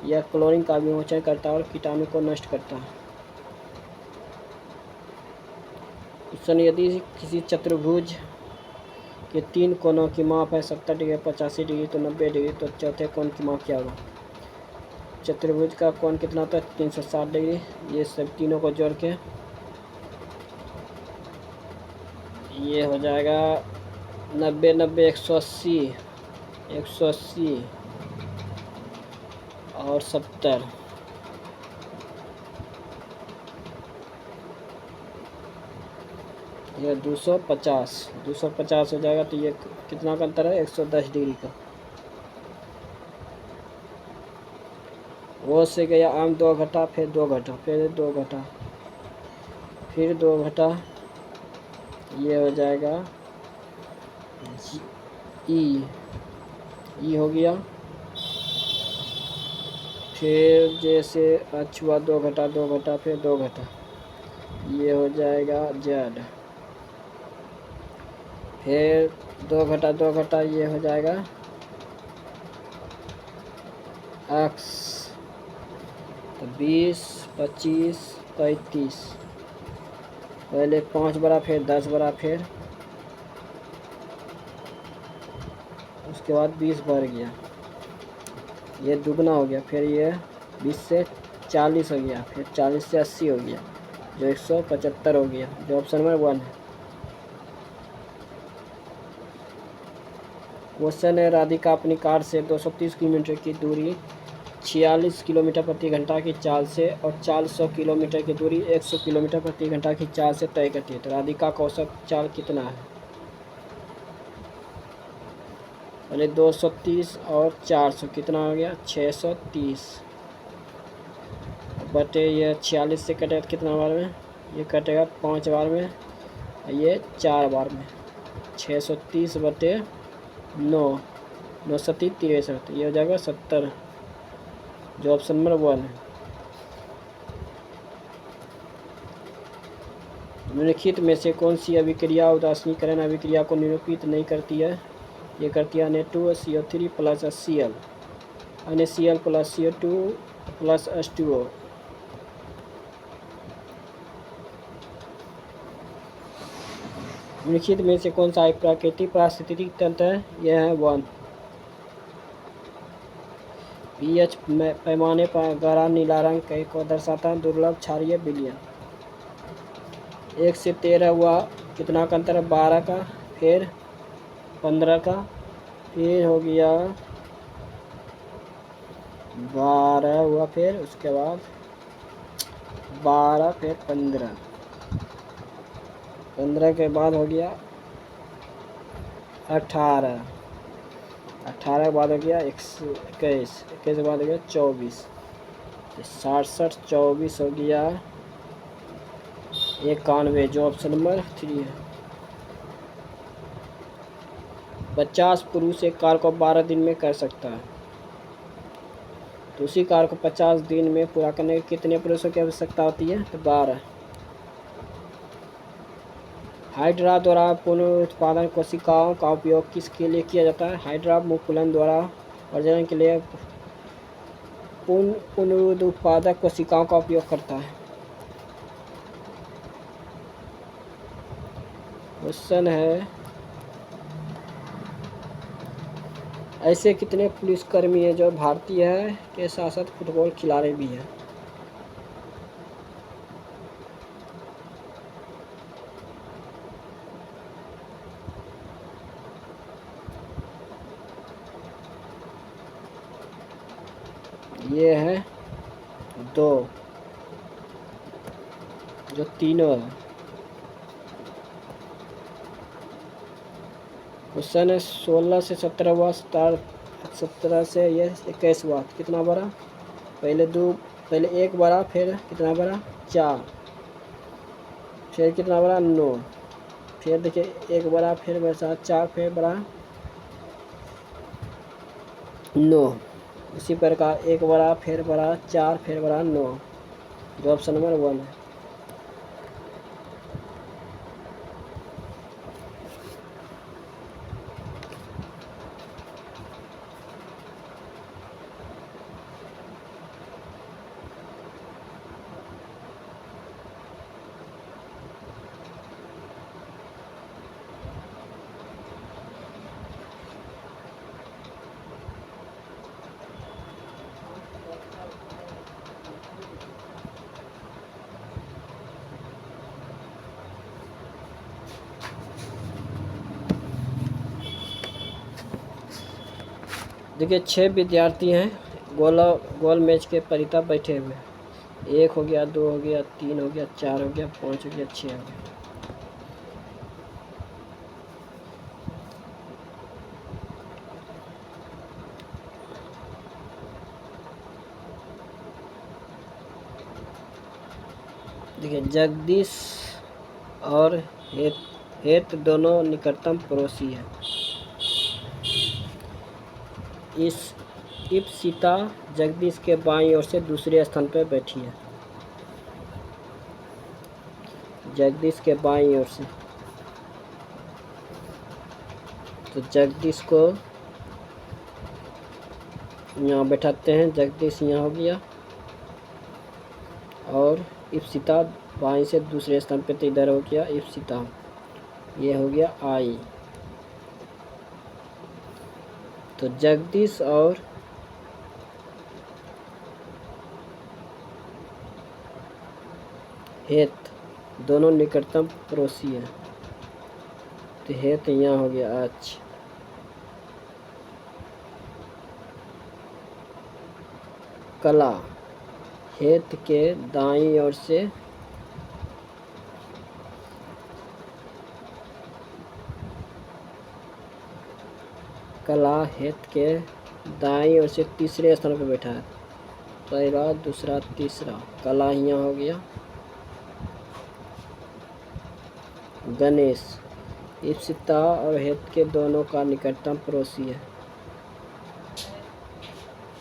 यह क्लोरीन का विमोचन करता है और कीटाणु को नष्ट करता है। यदि किसी चतुर्भुज के 3 कोनों की माप है 70 डिग्री, 85 डिग्री, तो 90 डिग्री, तो चौथे कोण की माप क्या होगा? चतुर्भुज का कोण कितना होता है? 360 डिग्री। ये सब तीनों को जोड़ के ये हो जाएगा 90, 90, 180, 180 और 70, ये 250, 250 हो जाएगा। तो ये कितना का अंतर है? 110 डिग्री का। वो से गया आम 2 घटा, फिर 2 घटा, फिर 2 घटा, फिर 2 घटा, ये हो जाएगा ई हो गया। फिर जैसे अछुआ 2 घटा, 2 घटा, फिर 2 घटा, ये हो जाएगा जेड। फिर 2 घटा, 2 घटा, ये हो जाएगा एक्स। तो 20, 25, 35, पहले 5 बड़ा, फिर 10 बड़ा, फिर उसके बाद 20 बढ़ गया, ये दुगना हो गया। फिर ये 20 से 40 हो गया, फिर 40 से 80 हो गया, जो 175 हो गया, जो ऑप्शन नंबर 1 है। क्वेश्चन है, राधिका अपनी कार से 230 किलोमीटर की दूरी 46 किलोमीटर प्रति घंटा की चाल से और 400 किलोमीटर की दूरी 100 किलोमीटर प्रति घंटा की चाल से तय करती है। तो राधिका का औसत चाल कितना है? पहले 230 और 400 कितना हो गया? 630 बटे ये 46 से कटेगा कितना बार में? ये कटेगा 5 बार में, ये 4 बार में। 630 बटे 9, 9 सती 63, ये हो जाएगा 70, जो ऑप्शन नंबर 1 है। निम्नलिखित में से कौन सी अभिक्रिया उदासीनीकरण अभिक्रिया को निरूपित नहीं करती है? ये करती है Na2CO3 plus Cl, NaCl plus CO2 plus H2O। निम्नलिखित में से कौन सा एक प्राकृतिक पारिस्थितिक तंत्र है? यह है 1। pH पैमाने पर गहरा नीला रंग को दर्शाता है, दुर्लभ क्षारीय विलयन। 1 से 13 हुआ, कितना का अंतर है? 12 का, फिर 15 का, फिर हो गया 12 हुआ, फिर उसके बाद 12, फिर 15, 15 के बाद हो गया 18, 18 के बाद हो गया 21, 21 के बाद हो गया 24, 67, 24 हो गया 91, जो ऑप्शन नंबर 3 है। 50 पुरुष एक कार्य को 12 दिन में कर सकता है। तो उसी कार्य को 50 दिन में पूरा करने के कितने पुरुषों की आवश्यकता होती है? तो 12। हाइड्रा द्वारा पुनरुत्पादन कोशिकाओं का उपयोग किसके लिए किया जाता है? हाइड्रा मुकुलन द्वारा प्रजनन के लिए पुनरुत्पादक कोशिकाओं का उपयोग करता है। क्वेश्चन है, ऐसे कितने पुलिसकर्मी हैं जो भारतीय है के साथ साथ फुटबॉल खिलाड़ी भी हैं? ये है 2, जो तीनों है। क्वेश्चन है 16 से 17 हुआ, 17 से ये 21 हुआ, कितना बड़ा? पहले 1 बड़ा, फिर कितना बड़ा? 4, फिर कितना बड़ा? 9, फिर देखिए 1 बड़ा, फिर बड़ा 4, फिर बड़ा 9। इसी प्रकार 1 बड़ा, फिर बड़ा 4, फिर बड़ा 9, जो ऑप्शन नंबर 1 है। देखिए 6 विद्यार्थी हैं गोल मेज के परितः बैठे हुए। 1 हो गया, 2 हो गया, 3 हो गया, 4 हो गया, 5 हो गया, 6 हो गया। देखिए जगदीश और हेत दोनों निकटतम पड़ोसी हैं। इस इप्सिता जगदीश के बाईं ओर से दूसरे स्थान पर बैठी है। जगदीश के बाईं ओर से, तो जगदीश को यहाँ बैठाते हैं। जगदीश यहाँ हो गया, और इप्सिता बाईं से दूसरे स्थान पे, तो इधर हो गया इप्सिता, ये हो गया आई। तो जगदीश और हेत दोनों निकटतम पड़ोसी हैं। तो हेत यहाँ हो गया अच्छा। कला हेत के दाईं ओर से कला हेत के दाईं ओर से तीसरे स्थान पर बैठा है। पहला, दूसरा, तीसरा, कला यहाँ हो गया। गणेश इप्सिता और हेत के दोनों का निकटतम पड़ोसी है।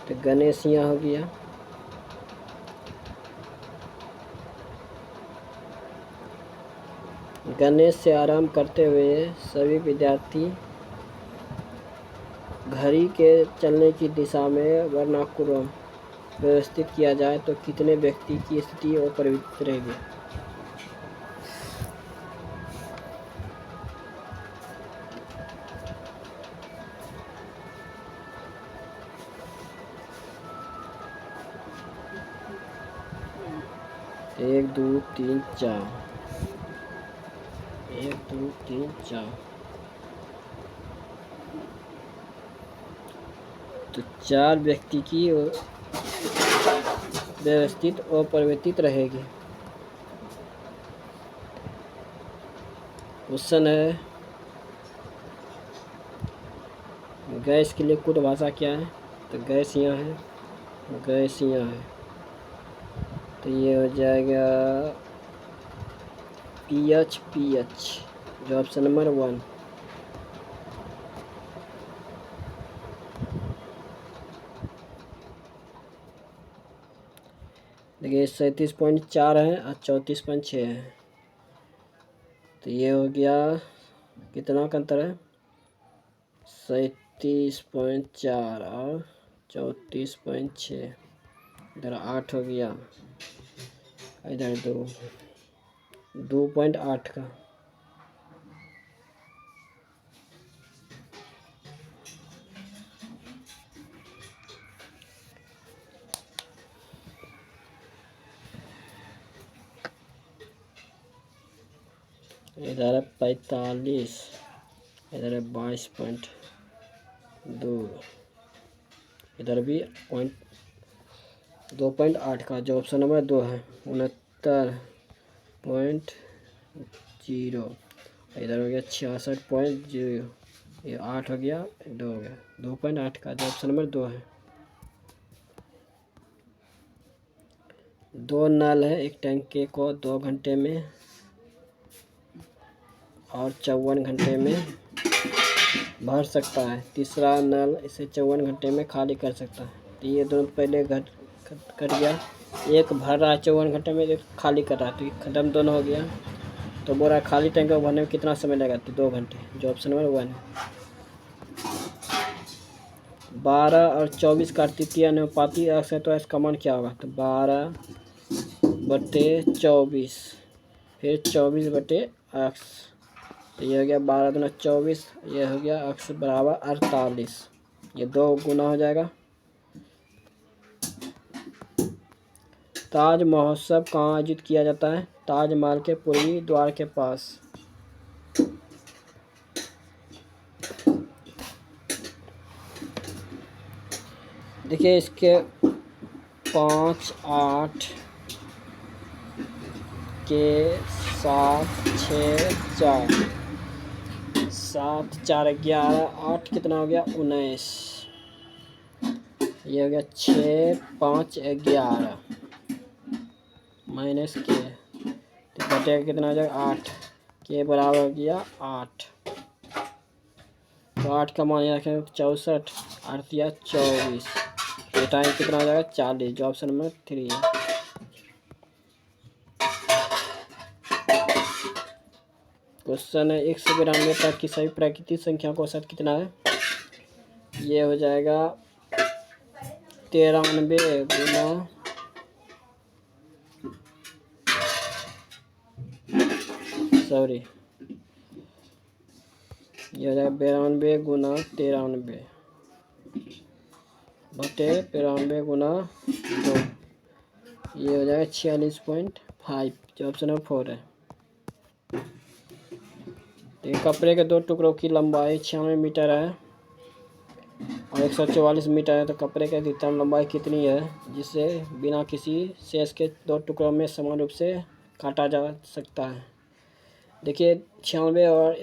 तो गणेश यहाँ हो गया। गणेश से आराम करते हुए सभी विद्यार्थी घड़ी के चलने की दिशा में वर्णानुक्रम व्यवस्थित किया जाए तो कितने व्यक्ति की स्थिति अपरिवर्तित रहेगी? एक, 2, 3, 4, 1, 2, 3, 4। तो 4 व्यक्ति की व्यवस्थित और परिवर्तित रहेगी। क्वेश्चन है, गैस की लिक्विड भाषा क्या है? तो गैस यहाँ है, गैस यहाँ है, तो ये हो जाएगा पीएच, जो ऑप्शन नंबर 1। देखिए 37.4 है और 34.6 है, तो ये हो गया कितना का अंतर है, 37.4 और 34.6, इधर 8 हो गया, इधर 2.8 का। इधर है 45, इधर है 22.2, इधर भी 2.8 का, जो ऑप्शन नंबर 2 है 69.0, इधर हो गया 66.0, ये 8 हो गया, 2 हो गया, 2.8 का, जो ऑप्शन नंबर 2 है। 2 नल है एक टैंकी को 2 घंटे में और 54 घंटे में भर सकता है, तीसरा नल इसे 54 घंटे में खाली कर सकता है। तो ये दोनों पहले कट गया, एक भर रहा है 54 घंटे में, एक खाली कर रहा है, तो ये खत्म दोनों हो गया। तो बोल रहा है खाली टैंक को भरने में कितना समय लगेगा, तो 2 घंटे, जो ऑप्शन नंबर 1 है। 12 और 24 का तृतीय अनुपाती अक्स है, तो इसका मान क्या होगा, तो 12/24, फिर 24/x, तो ये हो गया 12 दूना 24, ये हो गया x बराबर 48, ये 2 गुना हो जाएगा। ताज महोत्सव कहाँ आयोजित किया जाता है, ताजमहल के पूर्वी द्वार के पास। देखिए इसके 5, 8 के 7, 6, 4, 7, 4, 11, 8 कितना हो गया 19, ये हो गया 6, 5, 11 माइनस के, तो बटेगा कितना हो जाएगा 8, के बराबर हो गया 8, तो 8 का मान यहाँ रखेंगे 64, 8 या 24, ये टाइम कितना हो जाएगा 40, जो ऑप्शन नंबर 3 है। क्वेश्चन है 192 तक की सभी प्राकृतिक संख्या का औसत कितना है, ये हो जाएगा 93 गुना ये हो जाएगा 92 गुना 93 बटे 93 गुना 2, ये हो जाएगा 46.5, जो ऑप्शन नंबर 4 है। तो कपड़े के 2 टुकड़ों की लंबाई 96 मीटर है और 144 मीटर है, तो कपड़े की अधिकतम लंबाई कितनी है जिसे बिना किसी शेष के 2 टुकड़ों में समान रूप से काटा जा सकता है। देखिए 96 और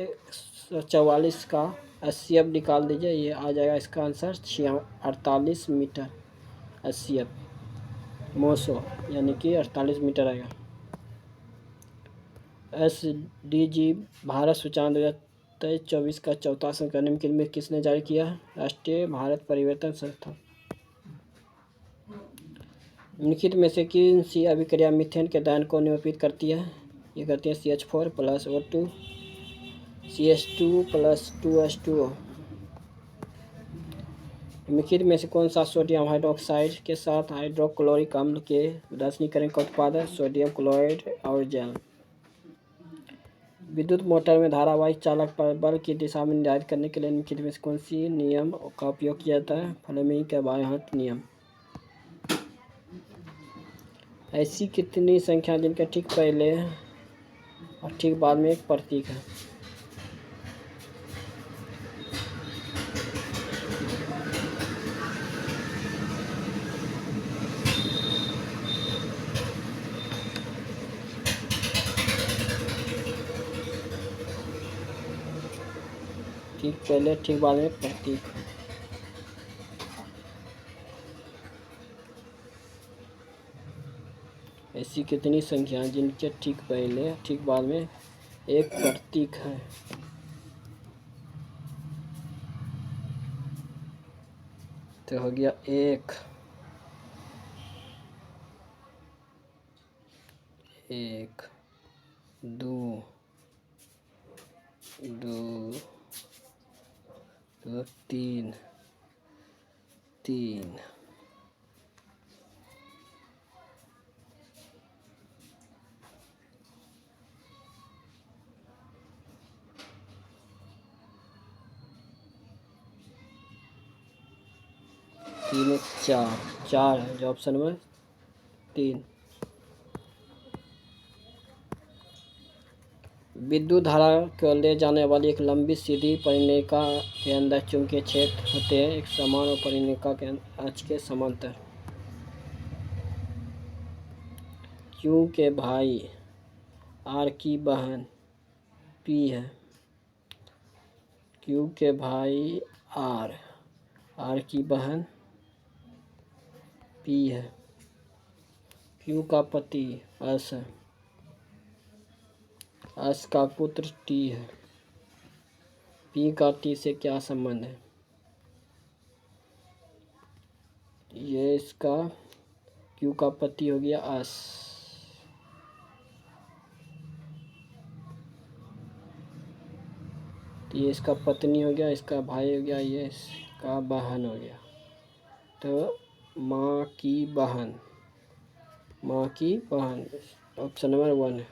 144 का HCF निकाल दीजिए, ये आ जाएगा इसका आंसर 48 मीटर, HCF मोसो यानी कि 48 मीटर आएगा। SDG भारत सूचकांक 2023-24 का 4था संस्करण निम्नलिखित में किसने जारी किया है, राष्ट्रीय भारत परिवर्तन संस्था। निम्नलिखित में से किन सी अभिक्रिया मीथेन के दहन को निरूपित करती है, ये करती है CH4 + O2 CH2 + 2H2O। निम्नलिखित में से कौन सा सोडियम हाइड्रोक्साइड के साथ हाइड्रोक्लोरिक अम्ल के उदासीनीकरण का उत्पाद है, सोडियम क्लोराइड और जल। विद्युत मोटर में धारावाही चालक पर बल की दिशा में निर्धारित करने के लिए निम्नलिखित में से कौन सी नियम का उपयोग किया जाता है, फ्लेमिंग का बाएं हाथ नियम। ऐसी कितनी संख्या जिनके ठीक पहले और ठीक बाद में एक प्रतीक है, ठीक पहले ठीक बाद में प्रतीक। ऐसी कितनी संख्या जिनके ठीक पहले ठीक बाद में एक प्रतीक है, तो हो गया 1। एक, दो, दो, दो, तीन, तीन, तीन, चार, चार है जो ऑप्शन नंबर 3। विद्युत धारा को ले जाने वाली एक लंबी सीधी परिनेका के अंदर चुंबकीय क्षेत्र होते हैं एक समान और परिनेका के अक्ष के समांतर। क्यू के भाई आर की बहन पी है। क्यू के भाई आर की बहन पी है। क्यू का पति एस है। एस का पुत्र टी है। पी का टी से क्या संबंध है? ये इसका क्यू का पति हो गया एस। ये इसका पत्नी हो गया, इसका भाई हो गया, ये इसका बहन हो गया। तो माँ की बहन, माँ की बहन ऑप्शन नंबर 1 है।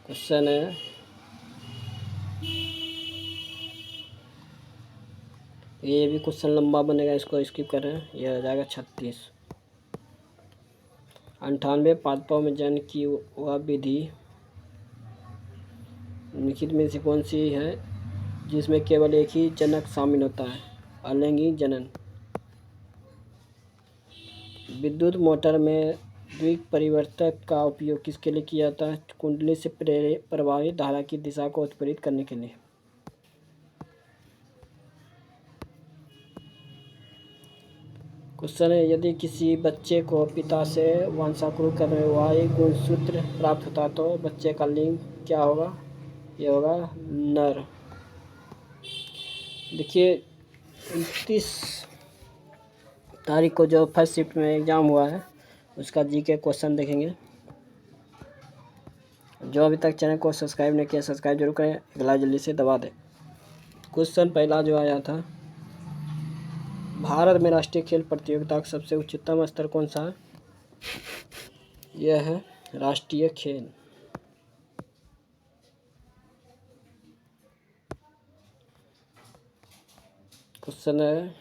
क्वेश्चन है ये भी क्वेश्चन लंबा बनेगा, इसको स्किप कर रहे हैं। यह आ जाएगा 36। 98 पादपों में जन्म की वह विधि निम्नलिखित में से कौन सी है जिसमें केवल एक ही जनक शामिल होता है? अलैंगिक जनन। विद्युत मोटर में द्विपरिवर्तक का उपयोग किसके लिए किया जाता है? कुंडली से प्रवाहित धारा की दिशा को उत्प्रेरित करने के लिए। क्वेश्चन है यदि किसी बच्चे को पिता से वंशानुक्रम में वाई गुणसूत्र प्राप्त होता तो बच्चे का लिंग क्या होगा? ये होगा नर। देखिए 29 तारीख को जो फर्स्ट शिफ्ट में एग्ज़ाम हुआ है उसका जीके क्वेश्चन देखेंगे। जो अभी तक चैनल को सब्सक्राइब नहीं किया सब्सक्राइब जरूर करें, बेल जल्दी से दबा दें। क्वेश्चन पहला जो आया था, भारत में राष्ट्रीय खेल प्रतियोगिता का सबसे उच्चतम स्तर कौन सा है? यह है राष्ट्रीय खेल। क्वेश्चन है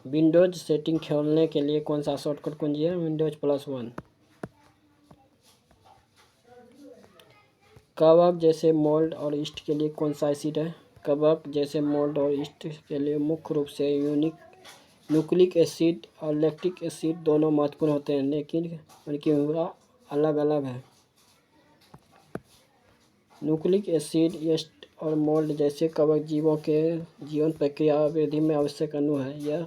विंडोज सेटिंग खोलने के लिए कौन सा शॉर्टकट कुंजी है? विंडोज +1। कवक जैसे मोल्ड और ईस्ट के लिए कौन सा एसिड है? कवक जैसे मोल्ड और ईस्ट के लिए मुख्य रूप से न्यूक्लिक एसिड और लैक्टिक एसिड दोनों महत्वपूर्ण होते हैं, लेकिन उनकी भूमिका अलग अलग है। न्यूक्लिक एसिड ईस्ट और मोल्ड जैसे कवक जीवों के जीवन प्रक्रिया वृद्धि में आवश्यक अणु है। यह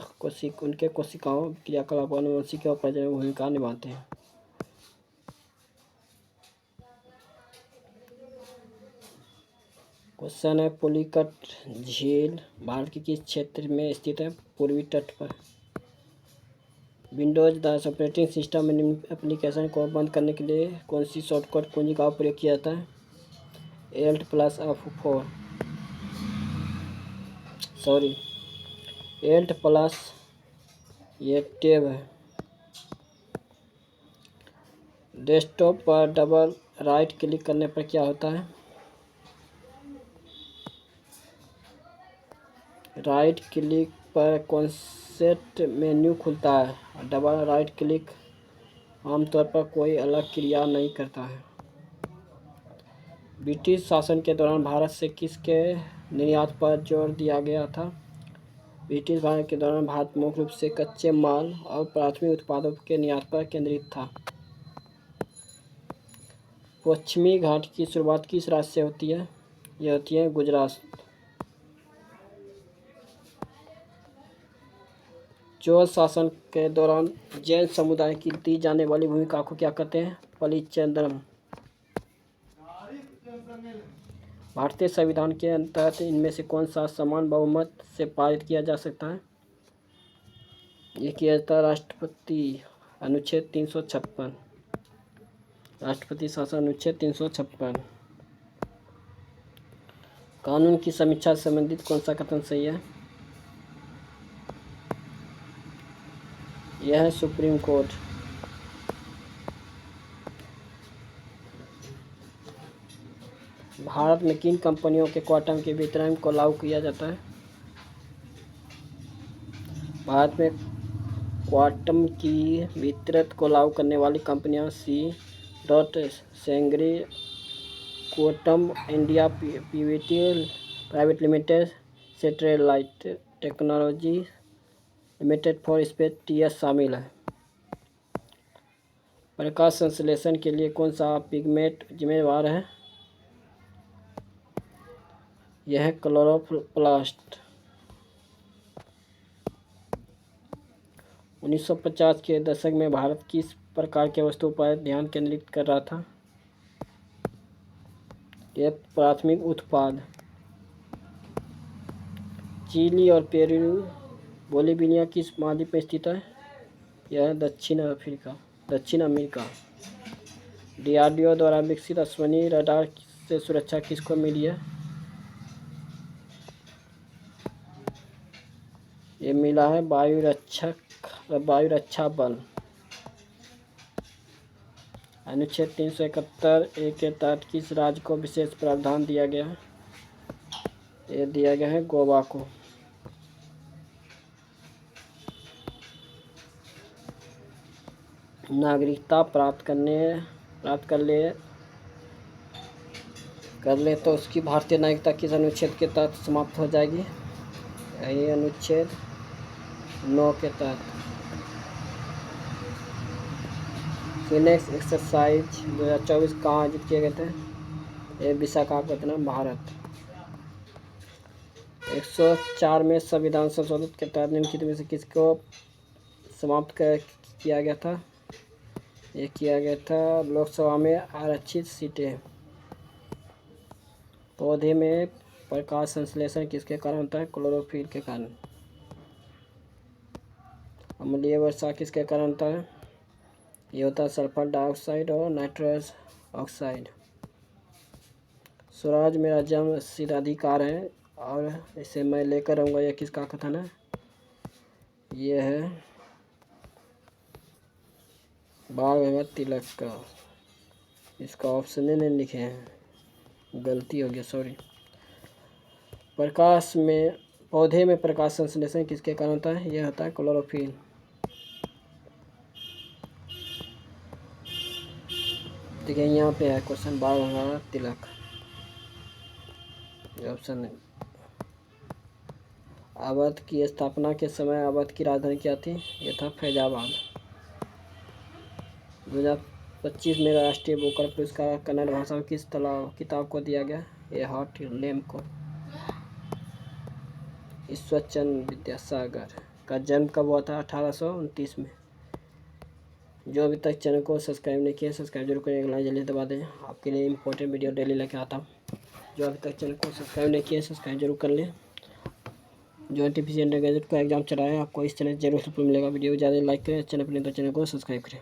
उनके कोशिकाओं क्रियाकलाप आनुवंशिक और प्रजनन भूमिका निभाते हैं। क्वेश्चन है पुलिकट झील भारत के किस क्षेत्र में स्थित है? पूर्वी तट पर। विंडोज 10 ऑपरेटिंग सिस्टम में निम्न एप्लीकेशन को बंद करने के लिए कौन सी शॉर्टकट कुंजी का उपयोग किया जाता है? Alt+F4 सॉरी Alt+ ये टैब है। डेस्कटॉप पर डबल राइट क्लिक करने पर क्या होता है? राइट क्लिक पर कॉन्टेक्स्ट मेन्यू खुलता है। डबल राइट क्लिक आमतौर पर कोई अलग क्रिया नहीं करता है। ब्रिटिश शासन के दौरान भारत से किसके निर्यात पर जोर दिया गया था? ब्रिटिश भारत के दौरान भारत मुख्य रूप से कच्चे माल और प्राथमिक उत्पादों के निर्यात पर केंद्रित था। पश्चिमी घाट की शुरुआत किस राज्य से होती है? यह होती है गुजरात। चोल शासन के दौरान जैन समुदाय की दी जाने वाली भूमिका को क्या कहते हैं? पलिचंद्रम। भारतीय संविधान के तहत इनमें से कौन सा समान बहुमत से पारित किया जा सकता है? ये किया जाता है राष्ट्रपति अनुच्छेद 356, राष्ट्रपति शासन अनुच्छेद 356। कानून की समीक्षा से संबंधित कौन सा कथन सही है? यह है सुप्रीम कोर्ट। भारत में किन कंपनियों के क्वांटम के वितरण को लागू किया जाता है? भारत में क्वांटम की वितरण को लागू करने वाली कंपनियां सेंगरी quantum India PVT private limited, satellite technology limited for space TS शामिल है। प्रकाश संश्लेषण के लिए कौन सा पिगमेंट जिम्मेदार है? यह है क्लोरोप्लास्ट। 1950 के दशक में भारत किस प्रकार के वस्तु पर ध्यान केंद्रित कर रहा था? यह प्राथमिक उत्पाद। चिली और पेरू बोलिविया किस महाद्वीप में स्थित है? यह दक्षिण अमेरिका। डीआरडीओ द्वारा विकसित अश्विनी रडार से सुरक्षा किसको मिली है? ये मिला है वायु रक्षा बल। अनुच्छेद 371 के तहत किस राज्य को विशेष प्रावधान दिया गया है? ये दिया गया है गोवा को। नागरिकता प्राप्त कर ले तो उसकी भारतीय नागरिकता किस अनुच्छेद के तहत समाप्त हो जाएगी? यही अनुच्छेद 9 के तहत। फिनेक्स एक्सरसाइज 2024 कहाँ आयोजित किए गए थे? ये विशाखापट्टनम, भारत। 104 में संविधान संशोधन के तहत निम्नलिखित में से किसको समाप्त किया गया था? ये किया गया था लोकसभा में आरक्षित सीटें। पौधे में प्रकाश संश्लेषण किसके कारण होता है? क्लोरोफिल के कारण। अम्लीय वर्षा किसके कारण होता है? ये होता है सल्फर डाइऑक्साइड और नाइट्रस ऑक्साइड। स्वराज मेरा जन्म सिद्ध अधिकार है और इसे मैं लेकर रहूँगा, यह किसका कथन है? ये है बाल गंगाधर तिलक का। इसका ऑप्शन नहीं लिखे हैं, गलती हो गया, सॉरी। पौधे में प्रकाश संश्लेषण किसके कारण होता है? यह होता है क्लोरोफिल। देखिए यहाँ पे है क्वेश्चन, बाल गंगाधर तिलक, ऑप्शन है। अवध की स्थापना के समय अवध की राजधानी क्या थी? यह था फैजाबाद। 2025 में राष्ट्रीय बुकर पुरस्कार कन्नड़ भाषा में किस किताब को दिया गया? यह हॉट लेम को। ईश्वरचंद्र विद्यासागर का जन्म कब हुआ था? 1829 में। जो अभी तक चैनल को सब्सक्राइब नहीं किया, सब्सक्राइब जरूर करें, लाइक जल्दी दबा दें। आपके लिए इंपॉर्टेंट वीडियो डेली लेके आता हूँ। जो अभी तक चैनल को सब्सक्राइब नहीं किया, सब्सक्राइब जरूर कर लें। जो एनटीपीसी अंडर ग्रेजुएट का एग्जाम चला है, आपको इस चैनल जरूर मिलेगा। वीडियो ज़्यादा लाइक करें, चैनल पर नहीं तो चैनल को सब्सक्राइब करें।